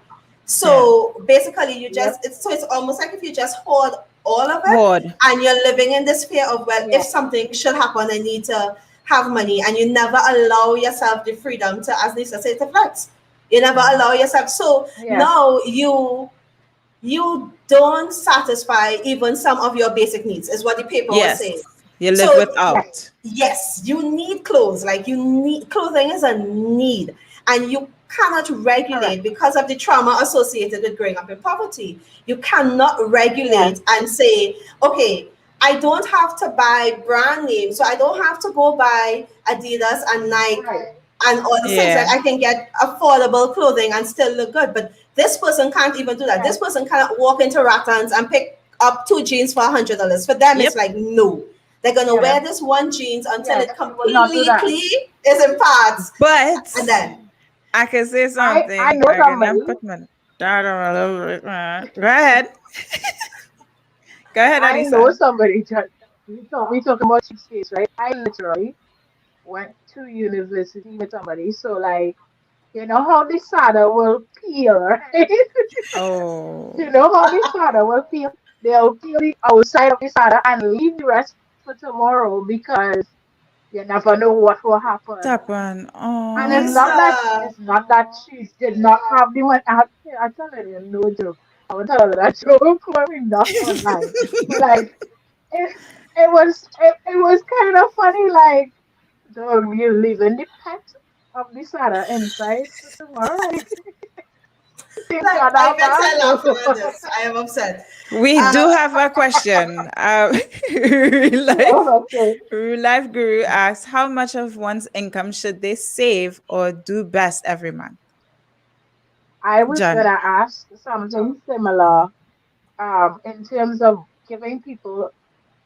So basically, you just it's almost like if you just hoard all of it, Hoard. and you're living in this fear of, well, if something should happen, I need to have money, and you never allow yourself the freedom to, as Lisa said, to flex. You never allow yourself. So now you don't satisfy even some of your basic needs, is what the paper was saying. You live So, without. Yes, you need clothes. Like, you need clothing is a need, and you cannot regulate because of the trauma associated with growing up in poverty. You cannot regulate and say, okay, I don't have to buy brand name, so I don't have to go buy Adidas and Nike and all these things. Like, I can get affordable clothing and still look good. But this person can't even do that. This person cannot walk into Rattans and pick up 2 jeans for $100. For them, it's like, no. They're gonna wear this one jeans until it completely is in parts. But and then I can say something. I know somebody. Go ahead. Go ahead, I Anissa. know somebody. We talk about cheap space, right? I literally went to university with somebody. So, like, you know how the sada will peel, right? Oh. You know how the sada will peel? They'll peel the outside of the sada and leave the rest for tomorrow, because you never know what will happen. Oh. And it's not that she did not have the money. I tell her, no joke. I would tell her that joke when we not online. Like, it was kind of funny. Like, dog, you leaving the pet of the Sarah inside for tomorrow. I am upset. We do have a question. Real Life Guru asks, how much of one's income should they save or do best every month? I was gonna ask something similar, in terms of giving people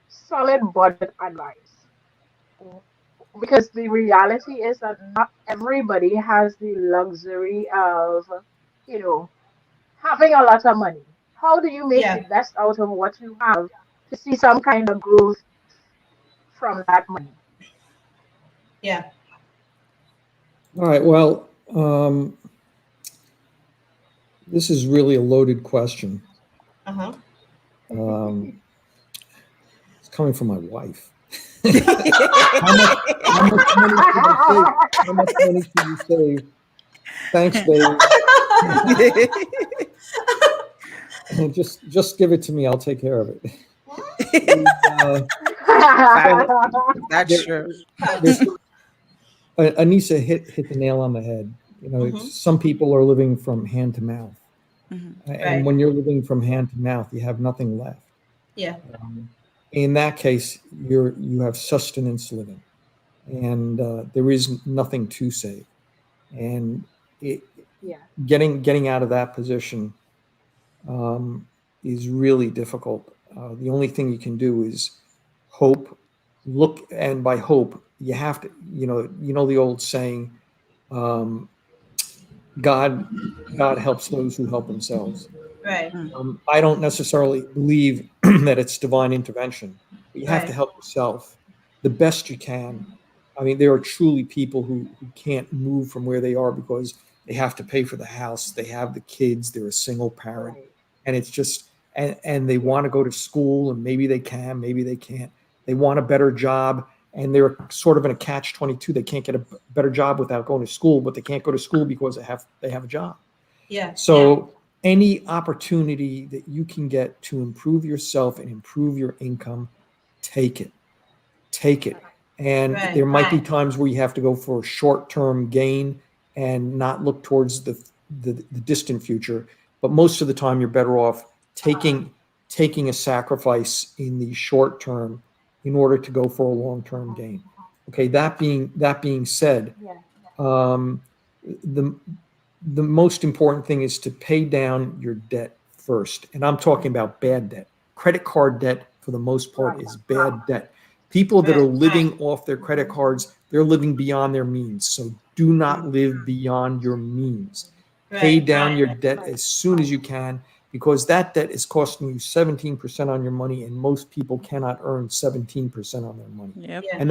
solid budget advice, because the reality is that not everybody has the luxury of, having a lot of money. How do you make the best out of what you have to see some kind of growth from that money? Yeah. All right. Well, this is really a loaded question. Uh-huh. It's coming from my wife. How much money should you save? Thanks, babe. Just give it to me. I'll take care of it. That's true. There's, Anissa hit the nail on the head. You know, some people are living from hand to mouth. Mhm. And Right. when you're living from hand to mouth, you have nothing left. Yeah. In that case, you have sustenance living, and there is nothing to save. And Yeah. getting out of that position is really difficult. The only thing you can do is hope. Look, and by hope, you have to. You know the old saying, um, God helps those who help themselves. Right. I don't necessarily believe that it's divine intervention, but you have to Right. help yourself the best you can. I mean, there are truly people who can't move from where they are because they have to pay for the house, they have the kids, they're a single parent, Right. and it's just, and they want to go to school, and maybe they can, maybe they can't. They want a better job, and they're sort of in a catch-22. They can't get a better job without going to school, but they can't go to school because they have a job. Yeah. So any opportunity that you can get to improve yourself and improve your income, take it. Take it. And Right, there might be right. times where you have to go for a short-term gain and not look towards the distant future. But most of the time, you're better off taking a sacrifice in the short term in order to go for a long-term gain. Okay, that being said, Yeah. um, the most important thing is to pay down your debt first. And I'm talking about bad debt. Credit card debt, for the most part, is bad debt. People that are living off their credit cards, they're living beyond their means. So do not live beyond your means. Pay Right. down your debt as soon as you can, because that debt is costing you 17% on your money, and most people cannot earn 17% on their money. Yep. Yeah. And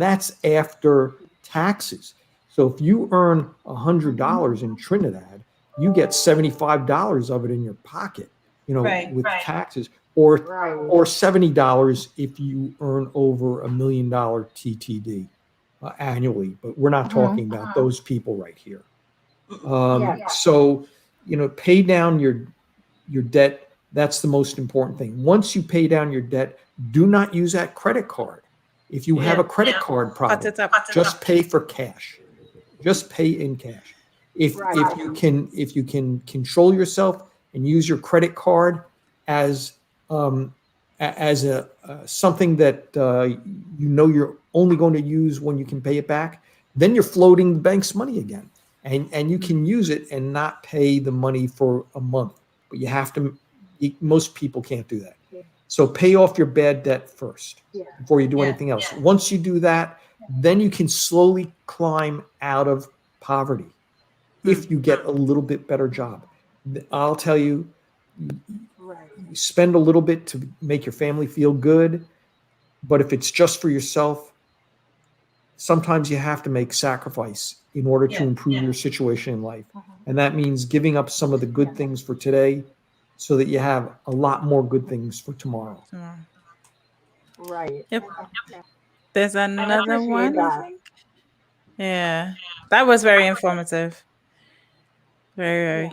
that's after taxes. So if you earn $100 in Trinidad, you get $75 of it in your pocket, Right, with right. taxes, or Right. $70 if you earn over $1 million TTD annually. But we're not talking about those people right here. Yeah. So, pay down your debt. That's the most important thing. Once you pay down your debt, do not use that credit card. If you have a credit card Cut problem, it up. just pay for cash. Just pay in cash. If you can control yourself and use your credit card as a something that you're only going to use when you can pay it back, then you're floating the bank's money again, and you can use it and not pay the money for a month. But you have to. Most people can't do that. So pay off your bad debt first before you do anything else. Once you do that, then you can slowly climb out of poverty if you get a little bit better job. I'll tell you, spend a little bit to make your family feel good, but if it's just for yourself, sometimes you have to make sacrifice in order to improve your situation in life. And that means giving up some of the good things for today so that you have a lot more good things for tomorrow. Right. Yep. There's another appreciate one, I that. think. Yeah. That was very informative. Very,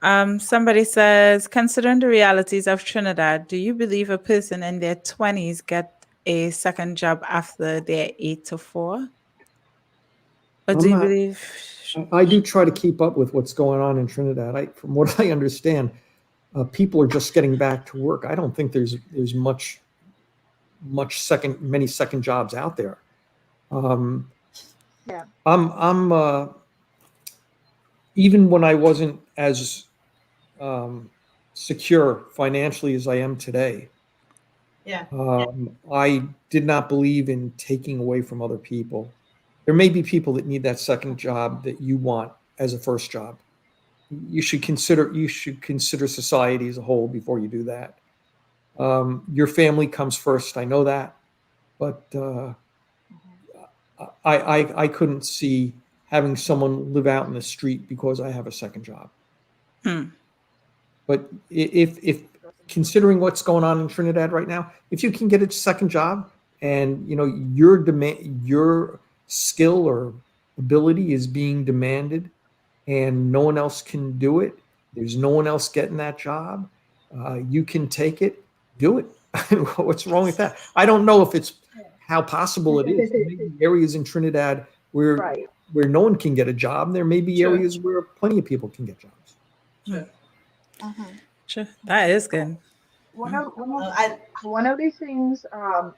very. Somebody says, considering the realities of Trinidad, do you believe a person in their 20s get a second job after their 8 to 4? Or do you believe? I do try to keep up with what's going on in Trinidad. From what I understand, people are just getting back to work. I don't think there's many second jobs out there. I'm even when I wasn't as secure financially as I am today, I did not believe in taking away from other people. There may be people that need that second job that you want as a first job. You should consider society as a whole before you do that. Your family comes first. I know that, but I couldn't see having someone live out in the street because I have a second job. But if considering what's going on in Trinidad right now, if you can get a second job and your skill or ability is being demanded and no one else can do it, there's no one else getting that job, you can take it, do it. What's wrong with that? I don't know if it's how possible it is. There may be areas in Trinidad where Right. where no one can get a job. There may be Sure. areas where plenty of people can get jobs. Sure. That is good. One of one of I one of the things,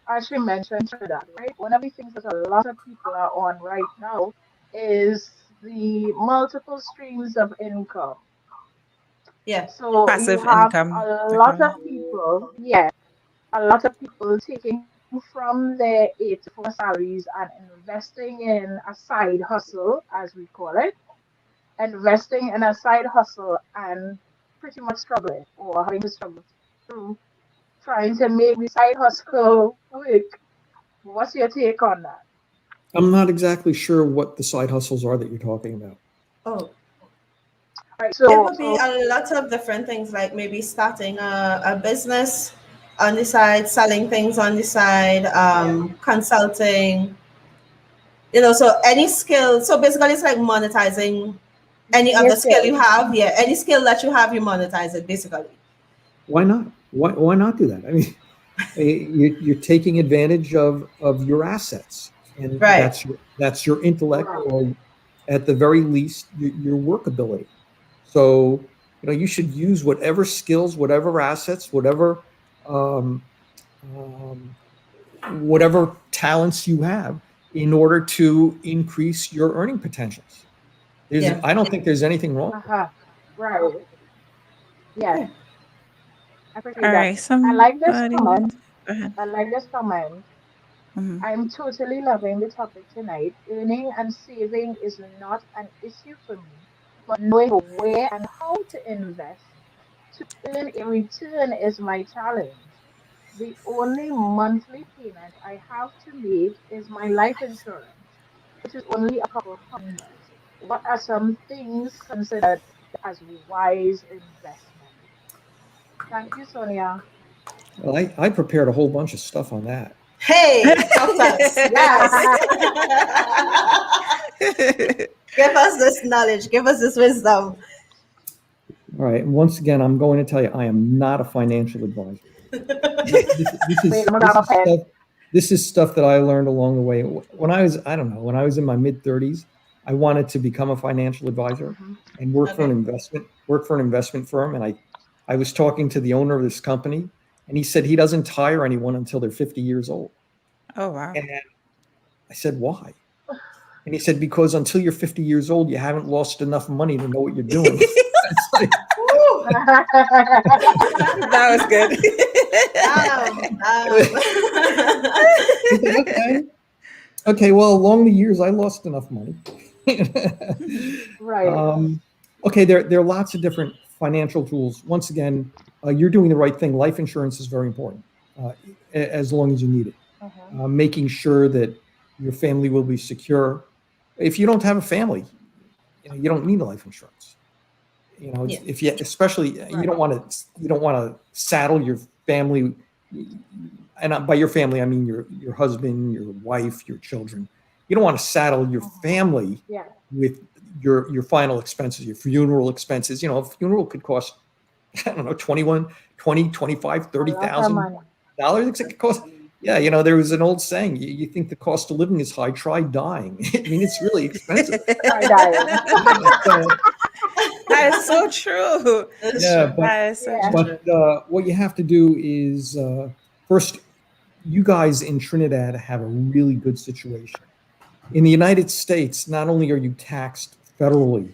as you mentioned, Trinidad, right? One of the things that a lot of people are on right now is the multiple streams of income. yeah. So you Passive have income. a They lot call of it. people, yeah, a lot of people taking from their 8 to 4 salaries and investing in a side hustle, as we call it, investing in a side hustle and pretty much struggling or having to struggle through trying to make the side hustle work. What's your take on that? I'm not exactly sure what the side hustles are that you're talking about. Oh, Right. it So, would be a lot of different things, like maybe starting a business on the side, selling things on the side, consulting, so any skill. So basically, it's like monetizing any your other skill skills. you have. Yeah, any skill that you have, you monetize it basically. Why not? Why not do that? I mean, you're taking advantage of your assets, and Right. that's your intellect, Right. or at the very least, your workability. So, you should use whatever skills, whatever assets, um, um, whatever talents you have in order to increase your earning potentials. Yeah. I don't think there's anything wrong with it. Uh-huh. Right. Yes, Yeah. I appreciate All that. right. I like this Somebody. comment. Go ahead. I like this comment. Mhm. I'm totally loving the topic tonight. Earning and saving is not an issue for me, but knowing where and how to invest to earn a return is my challenge. The only monthly payment I have to make is my life insurance, which is only a couple of hundred. What are some things considered as wise investment? Thank you, Sonia. Well, I prepared a whole bunch of stuff on that. Hey, talk to us. Yes. Give us this knowledge. Give us this wisdom. All right. And once again, I'm going to tell you, I am not a financial advisor. Wait, I'm gonna grab a pen. This is stuff that I learned along the way. When I was, I don't know, when I was in my mid 30s, I wanted to become a financial advisor and work for an investment firm. And I was talking to the owner of this company, and he said he doesn't hire anyone until they're 50 years old. Oh wow. And I said, why? And he said, because until you're 50 years old, you haven't lost enough money to know what you're doing. It's like, That was good. okay. Okay, well, along the years, I lost enough money. Right. Okay, there are lots of different financial tools. Once again, you're doing the right thing. Life insurance is very important, as long as you need it. Making sure that your family will be secure. If you don't have a family, you don't need a life insurance. Yeah. If you, especially, you don't want to saddle your family, and by your family I mean your husband, your wife, your children. You don't want to saddle your family Yeah. with your final expenses, your funeral expenses. A funeral could cost, I don't know, 21, 20, 25, $30,000. It could cost. Yeah, there was an old saying, you think the cost of living is high, try dying. I mean, it's really expensive. Try dying. That is so true. Yeah, That is so Yeah. true. but what you have to do is, first, you guys in Trinidad have a really good situation. In the United States, not only are you taxed federally,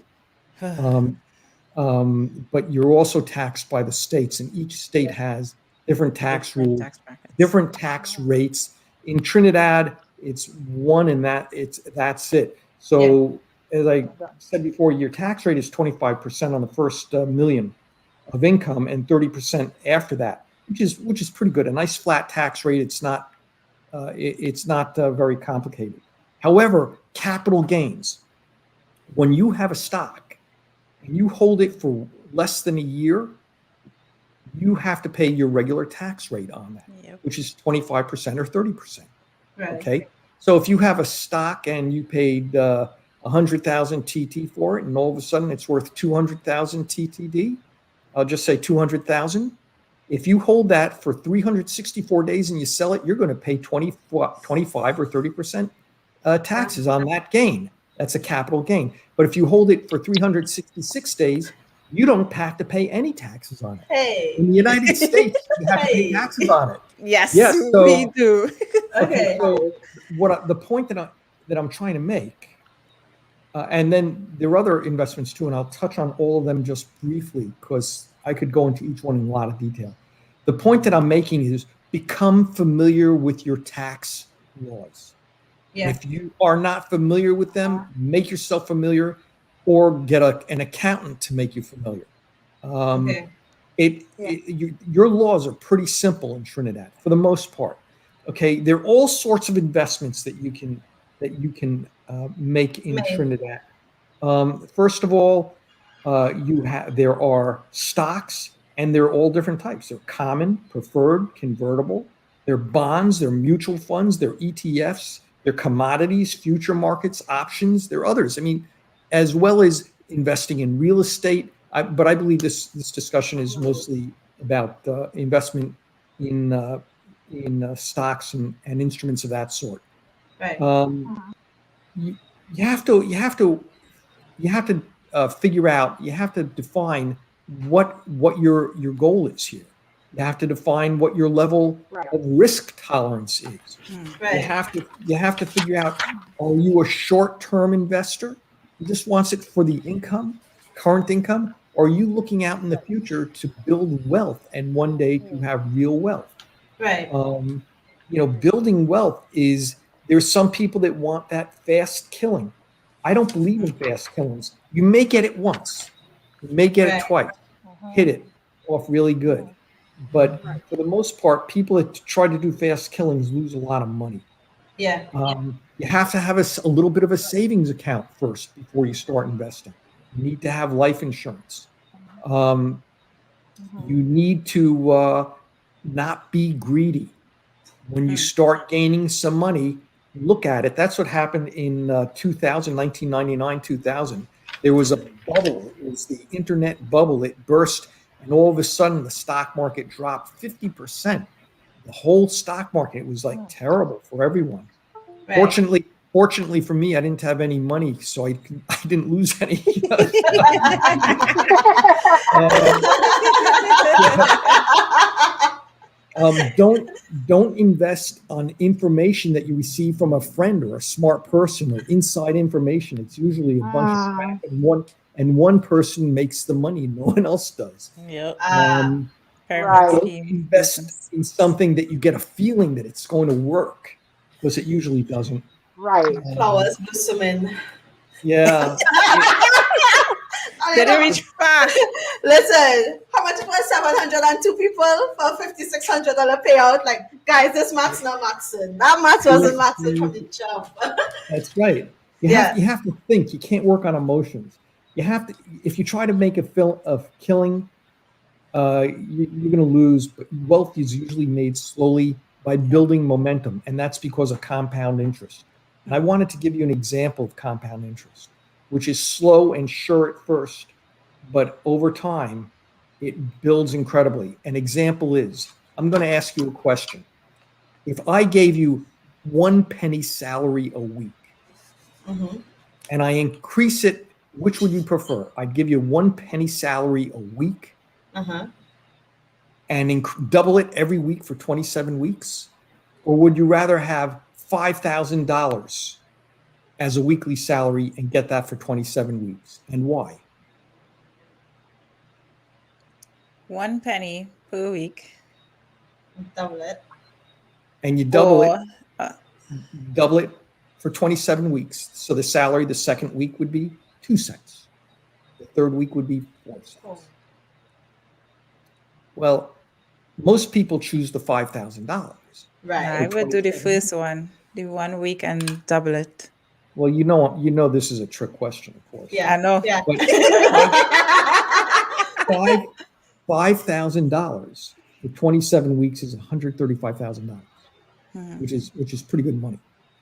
but you're also taxed by the states, and each state has different tax rules, tax brackets. different tax rates. In Trinidad, it's one, and that's it. So, as I said before, your tax rate is 25% on the first million of income, and 30% after that, which is pretty good. A nice flat tax rate. It's not very complicated. However, capital gains, when you have a stock and you hold it for less than a year, you have to pay your regular tax rate on that, Yep. which is 25% or 30%. Right. Okay. So if you have a stock and you paid 100,000 TT for it, and all of a sudden it's worth 200,000 TTD, I'll just say 200,000. If you hold that for 364 days and you sell it, you're going to pay 25 or 30% taxes on that gain. That's a capital gain. But if you hold it for 366 days, you don't have to pay any taxes on it. Hey. In the United States, you have to pay Hey. taxes on it. Yes, Yes, so- we do. Okay. So the point that I'm trying to make, and then there are other investments too, and I'll touch on all of them just briefly because I could go into each one in a lot of detail. The point that I'm making is become familiar with your tax laws. Yeah. If you are not familiar with them, make yourself familiar, or get an accountant to make you familiar. Okay. Your laws are pretty simple in Trinidad for the most part. Okay, there are all sorts of investments that you can make in Trinidad. First of all, there are stocks, and they're all different types. They're common, preferred, convertible. They're bonds. They're mutual funds. They're ETFs. They're commodities, future markets, options. There are others. I mean, as well as investing in real estate. But I believe this discussion is mostly about investment in stocks and instruments of that sort. Right. You have to figure out. You have to define what your goal is here. You have to define what your level of risk tolerance is. Right. You have to figure out: are you a short-term investor who just wants it for the income, current income? Or are you looking out in the future to build wealth and one day to have real wealth? Right. Building wealth there's some people that want that fast killing. I don't believe in fast killings. You may get it once, you may get it twice, hit it off really good. But for the most part, people that try to do fast killings lose a lot of money. Yeah. You have to have a little bit of a savings account first before you start investing. You need to have life insurance. You need to not be greedy. When you start gaining some money, look at it. That's what happened in 1999, 2000. There was a bubble. It was the internet bubble. It burst, and all of a sudden, the stock market dropped 50%. The whole stock market, it was like terrible for everyone. Right. Fortunately for me, I didn't have any money, so I didn't lose any. Don't invest on information that you receive from a friend or a smart person or inside information. It's usually a bunch of crap, and one person makes the money, no one else does. Yep. Don't invest in something that you get a feeling that it's going to work, because it usually doesn't. Right. Flowers blossoming. Yeah. Did it reach far? Listen, how much it was? 702 people for $5,600 payout. Like, guys, this math's not maxing. That math wasn't maxing from the jump. That's right. You have to think. You can't work on emotions. You have to. If you try to make a killing, you're going to lose. But wealth is usually made slowly by building momentum, and that's because of compound interest. And I wanted to give you an example of compound interest, which is slow and sure at first, but over time, it builds incredibly. An example is, I'm going to ask you a question. If I gave you 1 penny salary a week, and I increase it, which would you prefer? I'd give you 1 penny salary a week, and double it every week for 27 weeks? Or would you rather have $5,000 as a weekly salary and get that for 27 weeks? And why? 1 penny per week. Double it. And you double it for 27 weeks. So the salary the second week would be 2 cents. The third week would be 4 cents. Well, most people choose the $5,000. Right. I would do the first one, the 1 week, and double it. Well, you know this is a trick question, of course. Yeah. I know. Yeah. But $5,000 for 27 weeks is $135,000, which is pretty good money.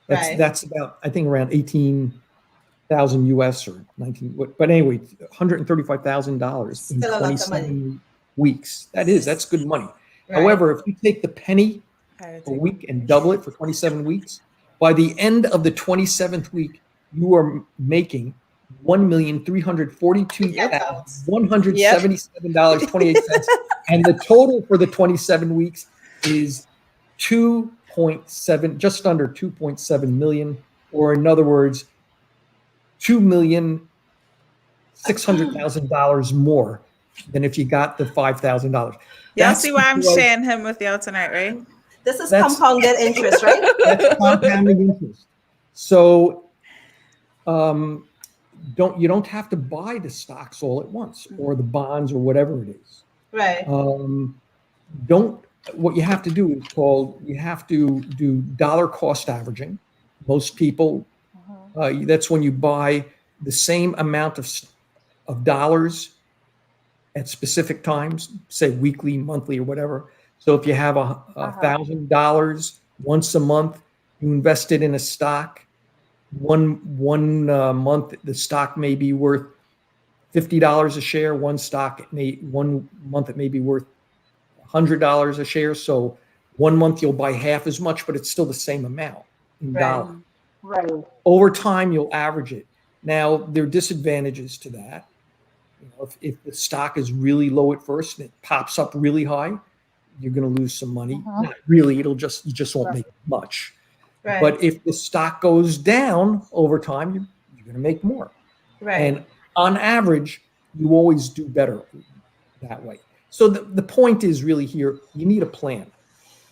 That's about, I think, around 18,000 US or 19. But anyway, $135,000 in 27 weeks. weeks. That's good money. Right. However, if you take the penny I would a take- week and double it for 27 weeks, by the end of the 27th week, you are making $1,342,177.28, and the total for the 27 weeks is 2.7, just under 2.7 million, or in other words, $2,600,000 more than if you got the $5,000. Y'all see why I'm sharing him with y'all tonight, right? This is That's- compounded interest, right? That's compounding interest. So you don't have to buy the stocks all at once, or the bonds, or whatever it is. Right. What you have to do is you have to do dollar cost averaging. Most people, that's when you buy the same amount of dollars at specific times, say weekly, monthly, or whatever. So if you have $1,000 once a month, you invest it in a stock. One month, the stock may be worth $50 a share. One month it may be worth $100 a share. So 1 month you'll buy half as much, but it's still the same amount in Right. dollars. Right. Over time, you'll average it. Now, there are disadvantages to that. If the stock is really low at first and it pops up really high, you're going to lose some money. Not really, you just won't make much. Right. But if the stock goes down over time, you're going to make more. Right. And on average, you always do better that way. So the point is really here, you need a plan.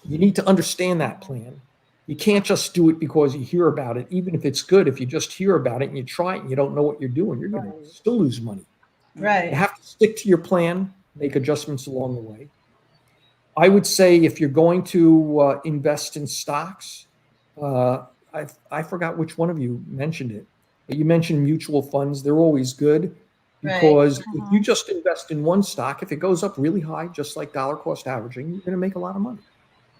You need to understand that plan. You can't just do it because you hear about it. Even if it's good, if you just hear about it and you try it and you don't know what you're doing, you're going to still lose money. You Right. have to stick to your plan, make adjustments along the way. I would say if you're going to invest in stocks, I forgot which one of you mentioned it, but you mentioned mutual funds. They're always good because if you just invest in one stock, if it goes up really high, just like dollar cost averaging, you're going to make a lot of money.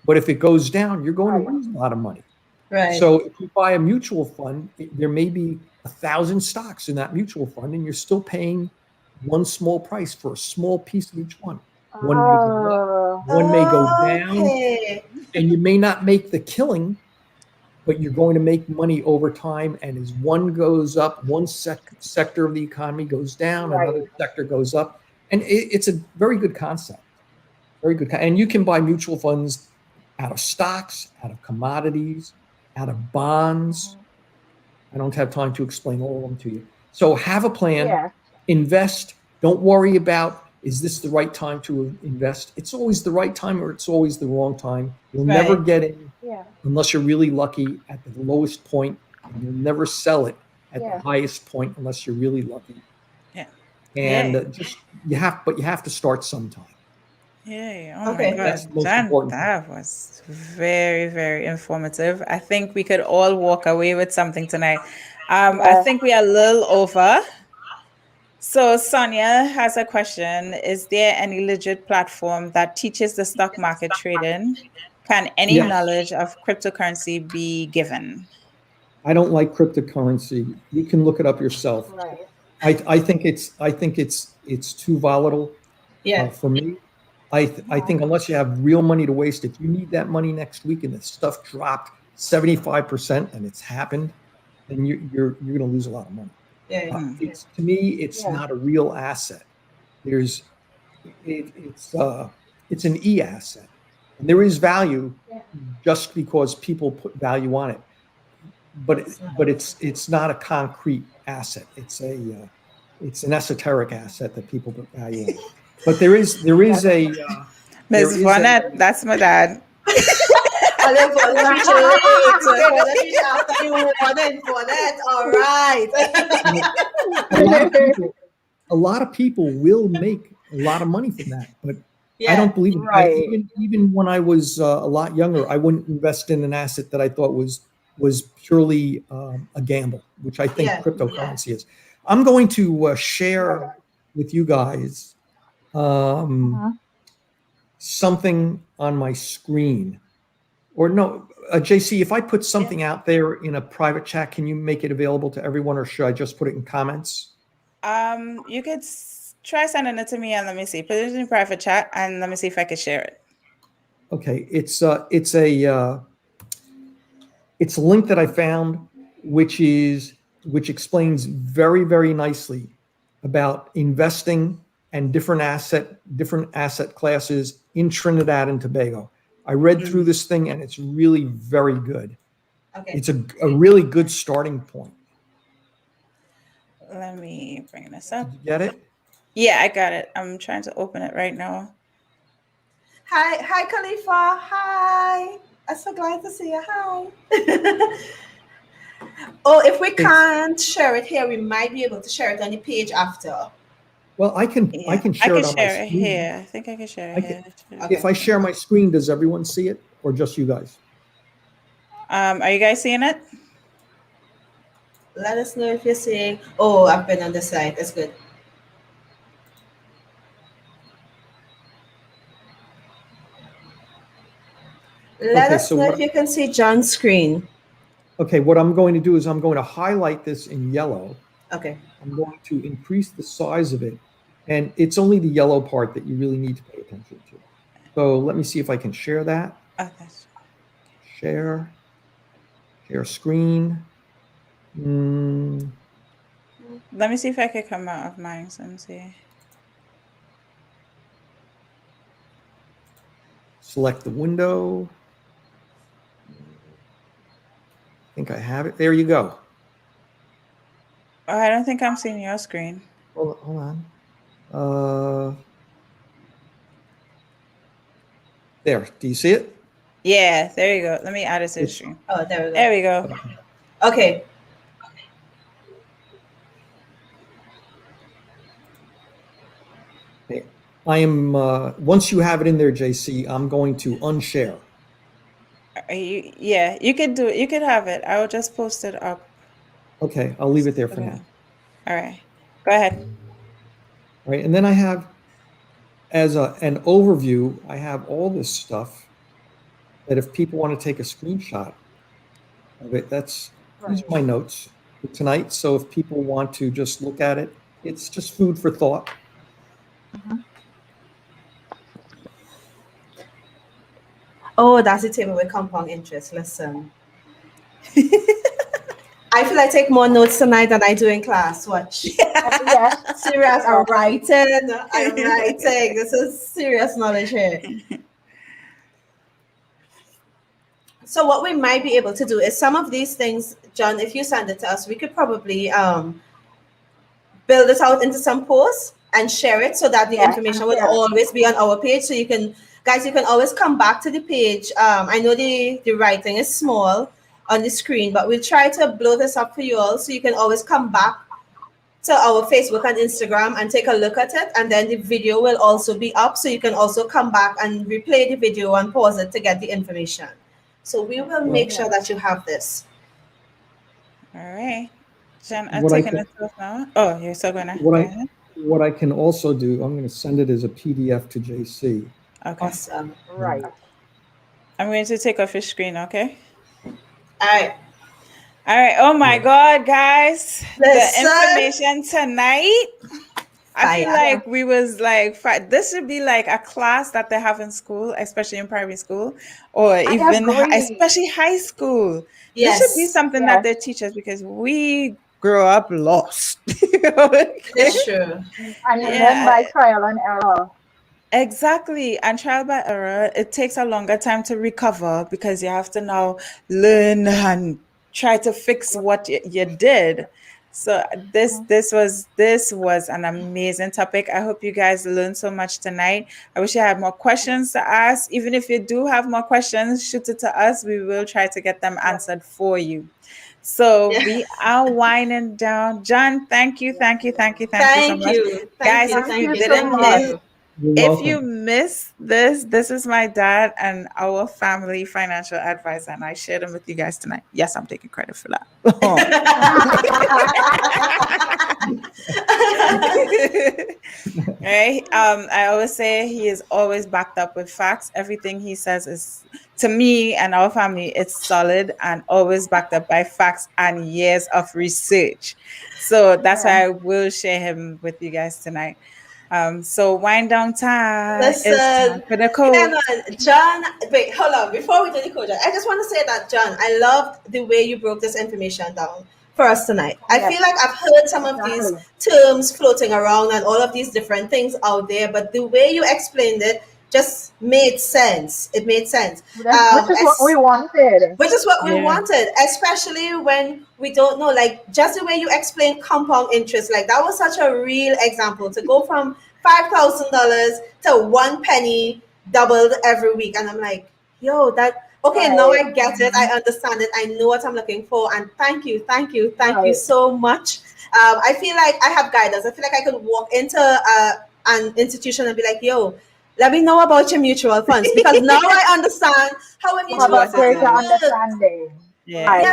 But if it goes down, you're going to lose a lot of money. Right. So if you buy a mutual fund, there may be 1,000 stocks in that mutual fund, and you're still paying one small price for a small piece of each one. One may go up, one may go down, Okay. and you may not make the killing, but you're going to make money over time. And as one goes up, one sector of the economy goes down, another sector goes up. And it's a very good concept. Very good. And you can buy mutual funds out of stocks, out of commodities, out of bonds. I don't have time to explain all of them to you. So have a plan, invest. Don't worry about, is this the right time to invest? It's always the right time or it's always the wrong time. You'll never get in unless you're really lucky at the lowest point, and you'll never sell it at the highest point unless you're really lucky. Yeah. And you have to start sometime. Yeah. Oh Okay. my That's God. the most important That was very, very informative. I think we could all walk away with something tonight. I think we are a little over. So Sonia has a question. Is there any legit platform that teaches the stock market trading? Can any Yes. knowledge of cryptocurrency be given? I don't like cryptocurrency. You can look it up yourself. Right. I think it's too volatile for me. I think unless you have real money to waste, if you need that money next week and the stuff dropped 75% and it's happened, then you're going to lose a lot of money. To me, it's not a real asset. It's an e-asset, and there is value just because people put value on it. But it's not a concrete asset. It's an esoteric asset that people put value on. But there is a Ms. Vonette, that's my dad. And then for after you for that. All right. a lot of people will make a lot of money from that, but I don't believe it. Right. Even when I was a lot younger, I wouldn't invest in an asset that I thought was purely a gamble, which I think cryptocurrency is. I'm going to share with you guys something on my screen. Or no, JC, if I put something out there in a private chat, can you make it available to everyone, or should I just put it in comments? You could try sending it to me and let me see. Put it in private chat and let me see if I can share it. Okay, it's a link that I found, which explains very, very nicely about investing and different asset classes in Trinidad and Tobago. I read through this thing and it's really very good. Okay. It's a really good starting point. Let me bring this up. Did you get it? Yeah, I got it. I'm trying to open it right now. Hi, Khalifa. Hi. I'm so glad to see you. Hi. Oh, if we can't share it here, we might be able to share it on the page after. Well, I can share it on my share it screen. here. I think I can share it here. Okay. If I share my screen, does everyone see it or just you guys? Are you guys seeing it? Let us know if you're seeing. Oh, I've been on the site. That's good. Let us know if you can see John's screen. Okay, what I'm going to do is I'm going to highlight this in yellow. Okay. I'm going to increase the size of it. And it's only the yellow part that you really need to pay attention to. So let me see if I can share that. Okay. Share screen. Let me see if I can come out of mine and see. Select the window. I think I have it. There you go. Oh, I don't think I'm seeing your screen. Hold on. There. Do you see it? Yeah, there you go. Let me add it to the stream. Oh, there we go. There we go. Okay. Okay. I am. Once you have it in there, JC, I'm going to unshare. Yeah, you could do it. You could have it. I will just post it up. Okay, I'll leave it there for now. All right, go ahead. All right, and then I have, as an overview, I have all this stuff that if people want to take a screenshot of it, these are my notes for tonight. So if people want to just look at it, it's just food for thought. Oh, that's the table with compound interest. Listen. I feel I take more notes tonight than I do in class. Watch. Yes. Serious. I'm writing. This is serious knowledge here. So what we might be able to do is some of these things, John, if you send it to us, we could probably build it out into some posts and share it so that the information will always be on our page. So you can always come back to the page. I know the writing is small on the screen, but we'll try to blow this up for you all so you can always come back to our Facebook and Instagram and take a look at it. And then the video will also be up, so you can also come back and replay the video and pause it to get the information. So we will make sure that you have this. All right. Jen, I'm taking it off now. Oh, you're still going to? What I can also do, I'm going to send it as a PDF to JC. Okay. Awesome. Right. I'm going to take off your screen, okay? All right. Oh my God, guys. Listen. The information tonight. I feel like we was like, this should be like a class that they have in school, especially in primary school, or even especially high school. Yes. This should be something that they teach us because we grew up lost. It's true. And then by trial and error. Exactly. And trial by error, it takes a longer time to recover because you have to now learn and try to fix what you did. So this was an amazing topic. I hope you guys learned so much tonight. I wish I had more questions to ask. Even if you do have more questions, shoot it to us. We will try to get them answered for you. So we are winding down. John, thank you so much. Guys, if you missed this is my dad and our family financial advisor, and I shared him with you guys tonight. Yes, I'm taking credit for that. Right? I always say he is always backed up with facts. Everything he says is, to me and our family, it's solid and always backed up by facts and years of research. So that's why I will share him with you guys tonight. So wind down time. It's Listen, time for the code. hang on, John. Wait, hold on. Before we do the code, I just want to say that, John, I loved the way you broke this information down for us tonight. I Yes, feel like I've heard some of these exactly. terms floating around and all of these different things out there, but the way you explained it just made sense. It made sense. Which is what we wanted. Which is what we Yeah. wanted, especially when we don't know, like just the way you explained compound interest, like that was such a real example to go from $5,000 to 1 penny doubled every week. And I'm like, yo, that okay, now Right. I get it, I understand it, I know what I'm looking for. And thank you Right. so much. I feel like I have guidance. I feel like I could walk into an institution and be like, yo, let me know about your mutual funds, because now I understand how a You have mutual a What it fund greater is. works. understanding. Yeah. Right.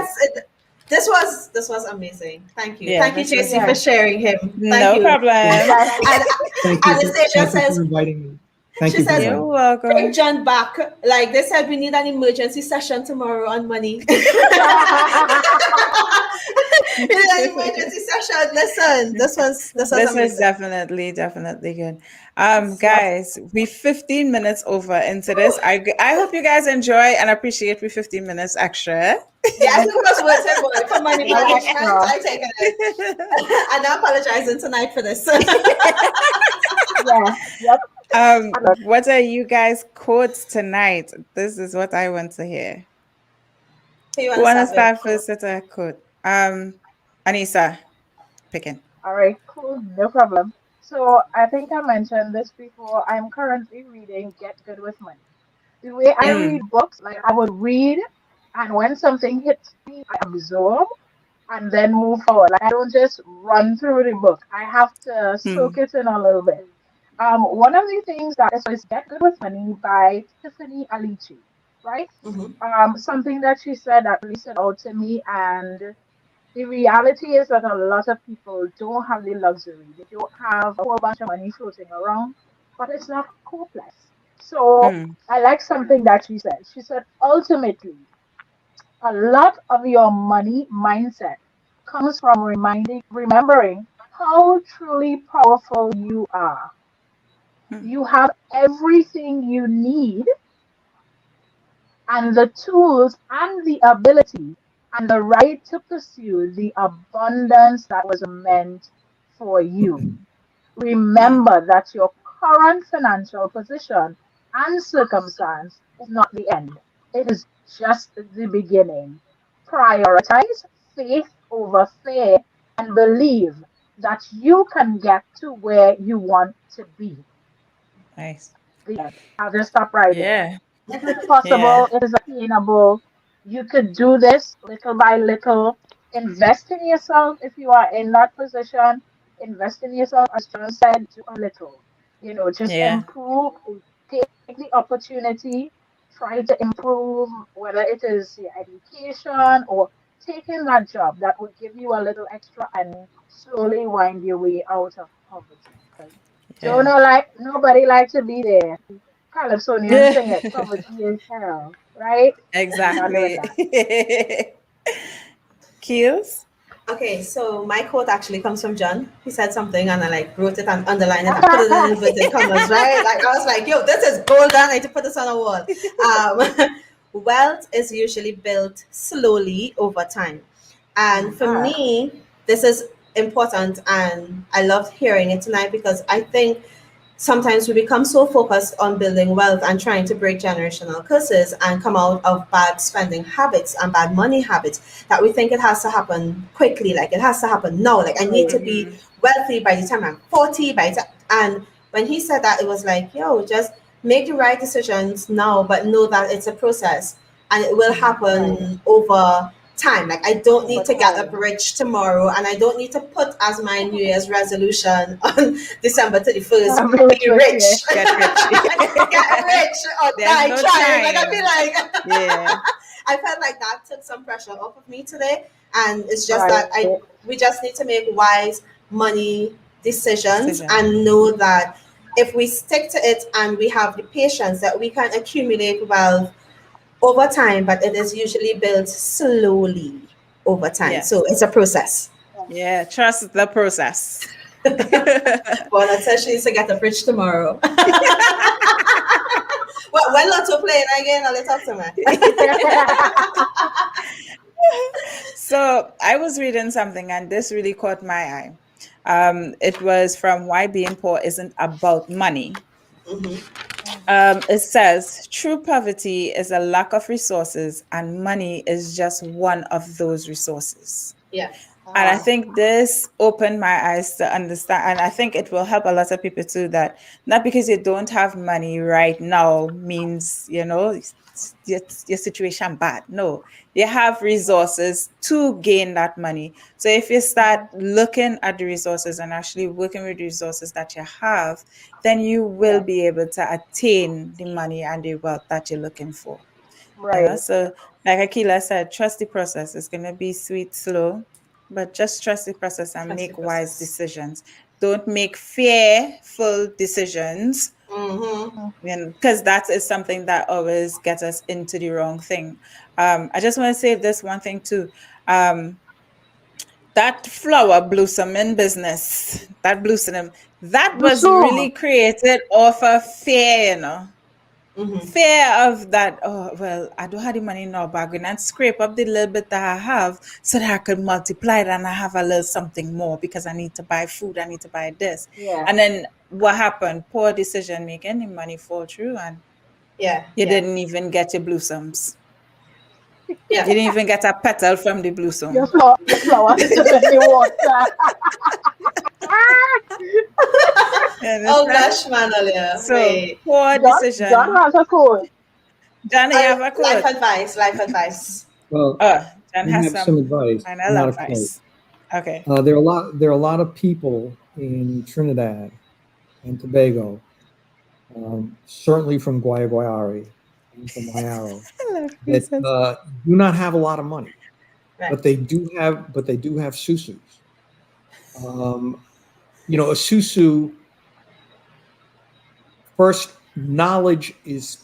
Yes, this was amazing. Thank you. Yeah, Thank you, this was JC, for Yes. sharing him. Thank No you. problem. Yes. And Thank you. Anastasia Thank you says, for inviting me. Thank she you for says, You're inviting me. welcome. bring John back. Like they said, we need an emergency session tomorrow on money. We need an emergency session. Listen, this was This is amazing. definitely good. Guys, we 15 minutes over into this. I hope you guys enjoy and appreciate we 15 minutes extra. Yes, it was worth it, boy. For money Well, management, extra. I take it. And I'm apologizing tonight for this. Yes. Yep. What are you guys quotes tonight? This is what I want to hear. Who you Who want wanna to start start first with a quote? Anissa, picking. All right. Cool. No problem. So I think I mentioned this before. I'm currently reading Get Good with Money. The way I read books, like I would read, and when something hits me, I absorb and then move forward. Like I don't just run through the book. I have to soak it in a little bit. One of the things that is Get Good with Money by Tiffany Alici, right? Mhm. Something that she said that really stood out to me, and the reality is that a lot of people don't have the luxury. They don't have a whole bunch of money floating around, but it's not hopeless. So I like something that she said. She said, ultimately, a lot of your money mindset comes from remembering how truly powerful you are. You have everything you need and the tools and the ability and the right to pursue the abundance that was meant for you. Remember that your current financial position and circumstance is not the end, it is just the beginning. Prioritize faith over fear and believe that you can get to where you want to be. Nice. The end. I'll just stop right there. Yeah. It is possible, it is attainable. You could do this little by little. Invest in yourself if you are in that position. Invest in yourself, as John said, do a little. Just Yeah. improve, take the opportunity, try to improve, whether it is your education or taking that job that would give you a little extra and slowly wind your way out of poverty. 'Cause don't Yeah. know, like nobody likes to be there. Calypsonian sing it, poverty is hell, right? I'm not doing Exactly. that. Keels? Okay, so my quote actually comes from John. He said something and I like wrote it and underlined it and put it in inverted commas, right? Like I was like, yo, this is golden. I need to put this on a wall. Wealth is usually built slowly over time. And for me, this is important and I loved hearing it tonight because I think sometimes we become so focused on building wealth and trying to break generational curses and come out of bad spending habits and bad money habits that we think it has to happen quickly, like it has to happen now, like I need to be wealthy by the time I'm 40 and when he said that, it was like, yo, just make the right decisions now, but know that it's a process and it will happen over time. Like I don't need to get up rich tomorrow and I don't need to put as my New Year's resolution on December 31st, be rich. Get rich. Get rich or There's die no trying. Like I time. feel like Yeah. I felt like that took some pressure off of me today. And it's just that we just need to make wise money decisions and know that if we stick to it and we have the patience that we can accumulate wealth over time, but it is usually built slowly over time. Yes. So it's a process. Yeah. Trust the process. Paula says she needs to get a bridge tomorrow. Well, when Lotto playing again, I'll talk to me. So I was reading something and this really caught my eye. It was from Why Being Poor Isn't About Money. It says true poverty is a lack of resources and money is just one of those resources. Yeah. And I think this opened my eyes to understand, and I think it will help a lot of people too, that not because you don't have money right now means, your situation bad. No, you have resources to gain that money. So if you start looking at the resources and actually working with the resources that you have, then you will be able to attain the money and the wealth that you're looking for. Right. So like Akila said, trust the process. It's going to be sweet, slow, but just trust the process and Trust the make wise process. decisions. Don't make fearful decisions, because that is something that always gets us into the wrong thing. I just want to say this one thing too. That flower blossoming business, that blossoming, that was really created off of fear, fear of that. Oh, well, I don't have the money now, but I'm going to scrape up the little bit that I have so that I could multiply it and I have a little something more because I need to buy food, I need to buy this. Yeah. And then what happened? Poor decision making, the money fall through and you didn't even get your blossoms. Yeah. You didn't even get a petal from the blossom. Your flower is in water. Oh gosh, Manalia. So poor decision. John has a quote. John, you have a quote. Life advice. Well, John I has have some advice. final not advice. Okay. There are a lot of people in Trinidad and Tobago, certainly from Guayabari and from Mayaro, that do not have a lot of money, but they do have susus. A susu. First, knowledge is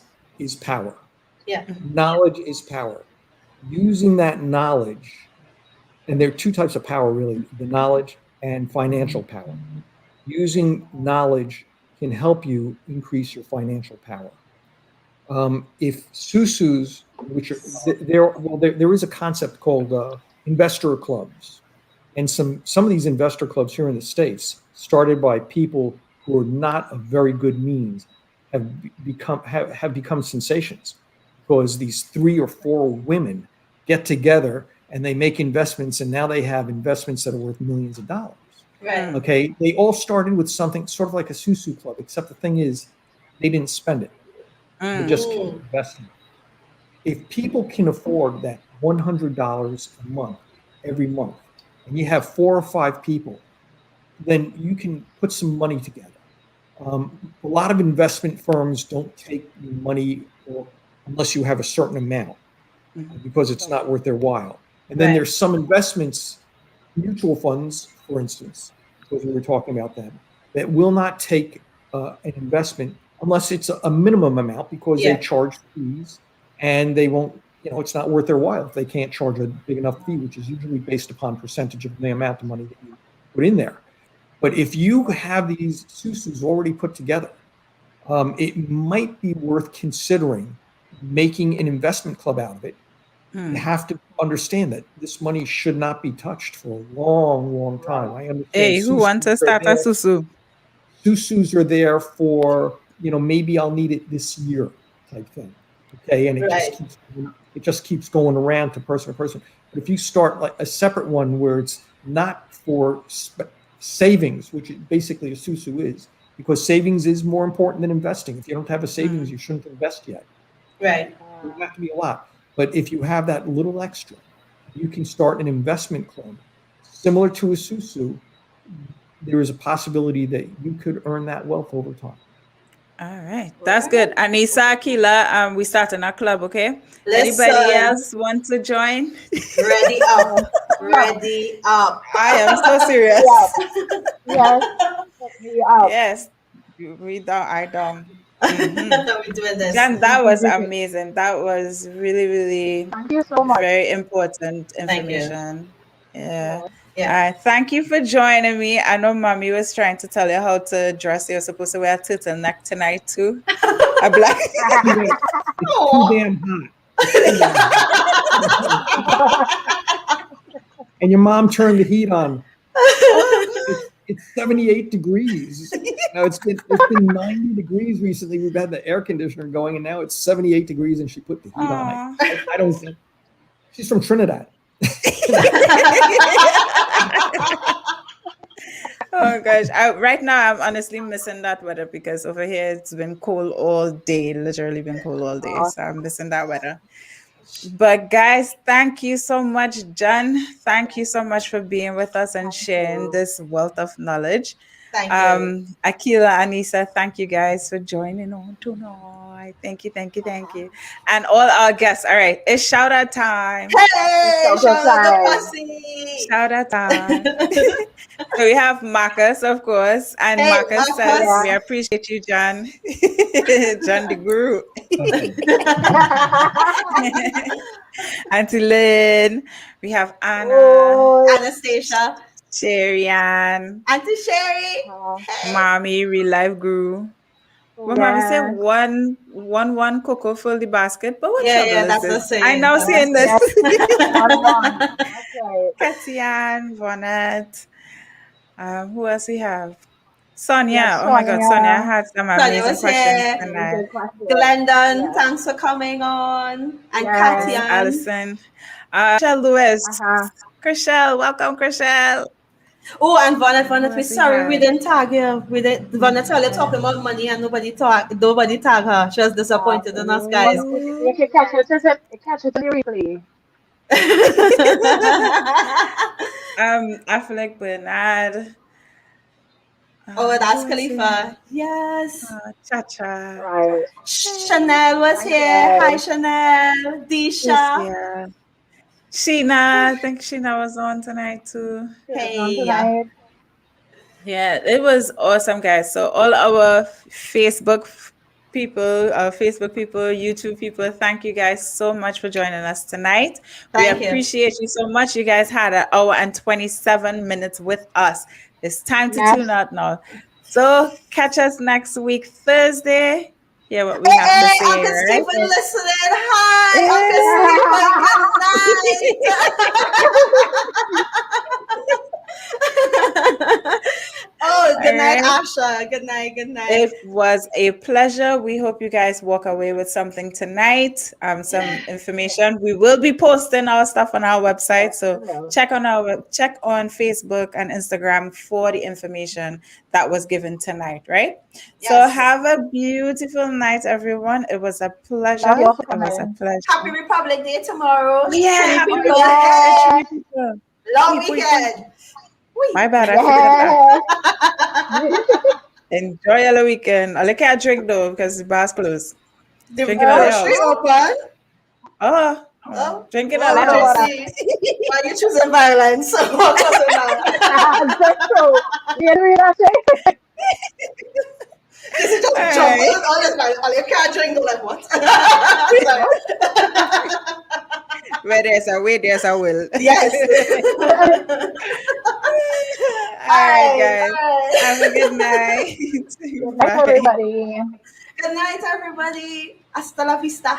power. Yeah. Knowledge is power. Using that knowledge, and there are two types of power really: the knowledge and financial power. Using knowledge can help you increase your financial power. If susus, which are there is a concept called investor clubs, and some of these investor clubs here in the States, started by people who are not of very good means, have become sensations, because these 3 or 4 women get together and they make investments, and now they have investments that are worth millions of dollars. Right. Okay, they all started with something sort of like a susu club, except the thing is, they didn't spend it. They just kept investing. If people can afford that $100 a month, every month, and you have 4 or 5 people, then you can put some money together. A lot of investment firms don't take money unless you have a certain amount, because it's not worth their while. And then there's some investments, mutual funds, for instance, because we were talking about that will not take an investment unless it's a minimum amount, because they charge fees, and they won't, it's not worth their while if they can't charge a big enough fee, which is usually based upon percentage of the amount of money that you put in there. But if you have these susus already put together, it might be worth considering making an investment club out of it. You have to understand that this money should not be touched for a long, long time. I understand. Hey, who wants to start a susu? Susus are there for, maybe I'll need it this year type thing. Okay, and it just keeps going around to person to person. But if you start like a separate one where it's not for savings, which basically a susu is, because savings is more important than investing. If you don't have a savings, you shouldn't invest yet. Right. It would have to be a lot. But if you have that little extra, you can start an investment club similar to a susu. There is a possibility that you could earn that wealth over time. All right, that's good. Anissa, Akila, we starting our club, okay? Listen. Anybody else want to join? Ready up. Ready up. I am so serious. Yes. Yes. We don't. I don't. We're doing this. And that was amazing. That was really, really Thank you so much. very important Thank you. information. Yeah. Yeah. Thank you for joining me. I know Mommy was trying to tell you how to dress. You're supposed to wear a turtleneck tonight too. A black. It's too damn hot. And your mom turned the heat on. It's 78 degrees. Now it's been 90 degrees recently. We've had the air conditioner going, and now it's 78 degrees, and she put the heat on it. I don't think she's from Trinidad. Oh gosh, right now I'm honestly missing that weather because over here it's been cold all day, literally been cold all day. So I'm missing that weather. But guys, thank you so much, John. Thank you so much for being with us and sharing this wealth of knowledge. Thank you. Akila, Anissa, thank you guys for joining on tonight. Thank you. And all our guests. All right, it's shout out time. Hey, shout out the posse. Shout out time. So we have Marcus, of course, and Hey, Marcus says, Marcus. "We appreciate you, John." John the Guru. Auntie Lynn. We have Anna, Anastasia. Sherry Ann, Auntie Sherry. Hey. Mommy, Real Life Guru. Well, Mommy said one cocoa for the basket, but what trouble is that's this? the same. I know seeing this. Okay. Katian, Vonette. Who else we have? Sonia. Yes, Oh my God, Sonia. Sonia had some Sonia amazing was questions here. tonight. Glendon, Yes. thanks for coming on. And Yes. Katian. Allison. Chriselle Lewis. Uh-huh. Chriselle, welcome, Chriselle. Oh, and Vonette, we're else we sorry we have? didn't tag her. Vonette earlier talking about money and nobody tag her. She was disappointed in us, guys. You can catch it. Catch it in the replay. I feel like Bernard. Oh, that's who else we have? Khalifa. Yes. Cha-cha. Right. Chanel was here. Hi, Chanel. Disha. Yeah. Sheena, I think Sheena was on tonight too. Hey. Tonight. Yeah, it was awesome, guys. So all our Facebook people, YouTube people, thank you guys so much for joining us tonight. Thank We you. appreciate you so much. You guys had an hour and 27 minutes with us. It's time to tune out now. So catch us next week, Thursday. Hear what we have to say. Uncle Right? Stephen listening. Hi, Uncle Stephen. Good night. Oh, good night, Asha. Good night. It was a pleasure. We hope you guys walk away with something tonight, some information. We will be posting our stuff on our website, so check on Facebook and Instagram for the information that was given tonight, right? Yes. So have a beautiful night, everyone. It was a pleasure. Love you all for It was a coming. pleasure. Happy Republic Day tomorrow. Yeah, happy People Republic ahead. Day. Long weekend. My bad, I forgot that. Enjoy your weekend. I can't drink though because the bar's closed. The Drink it all grocery open. Oh, drink it all. Why you choosing violence? What was it now? That's true. You hear that say? This is just jumble all the time. You can't drink like what? Where there's a way, there's a will. Yes. All right, guys. Have a good night. Good night, everybody. Good night, everybody. Hasta la vista.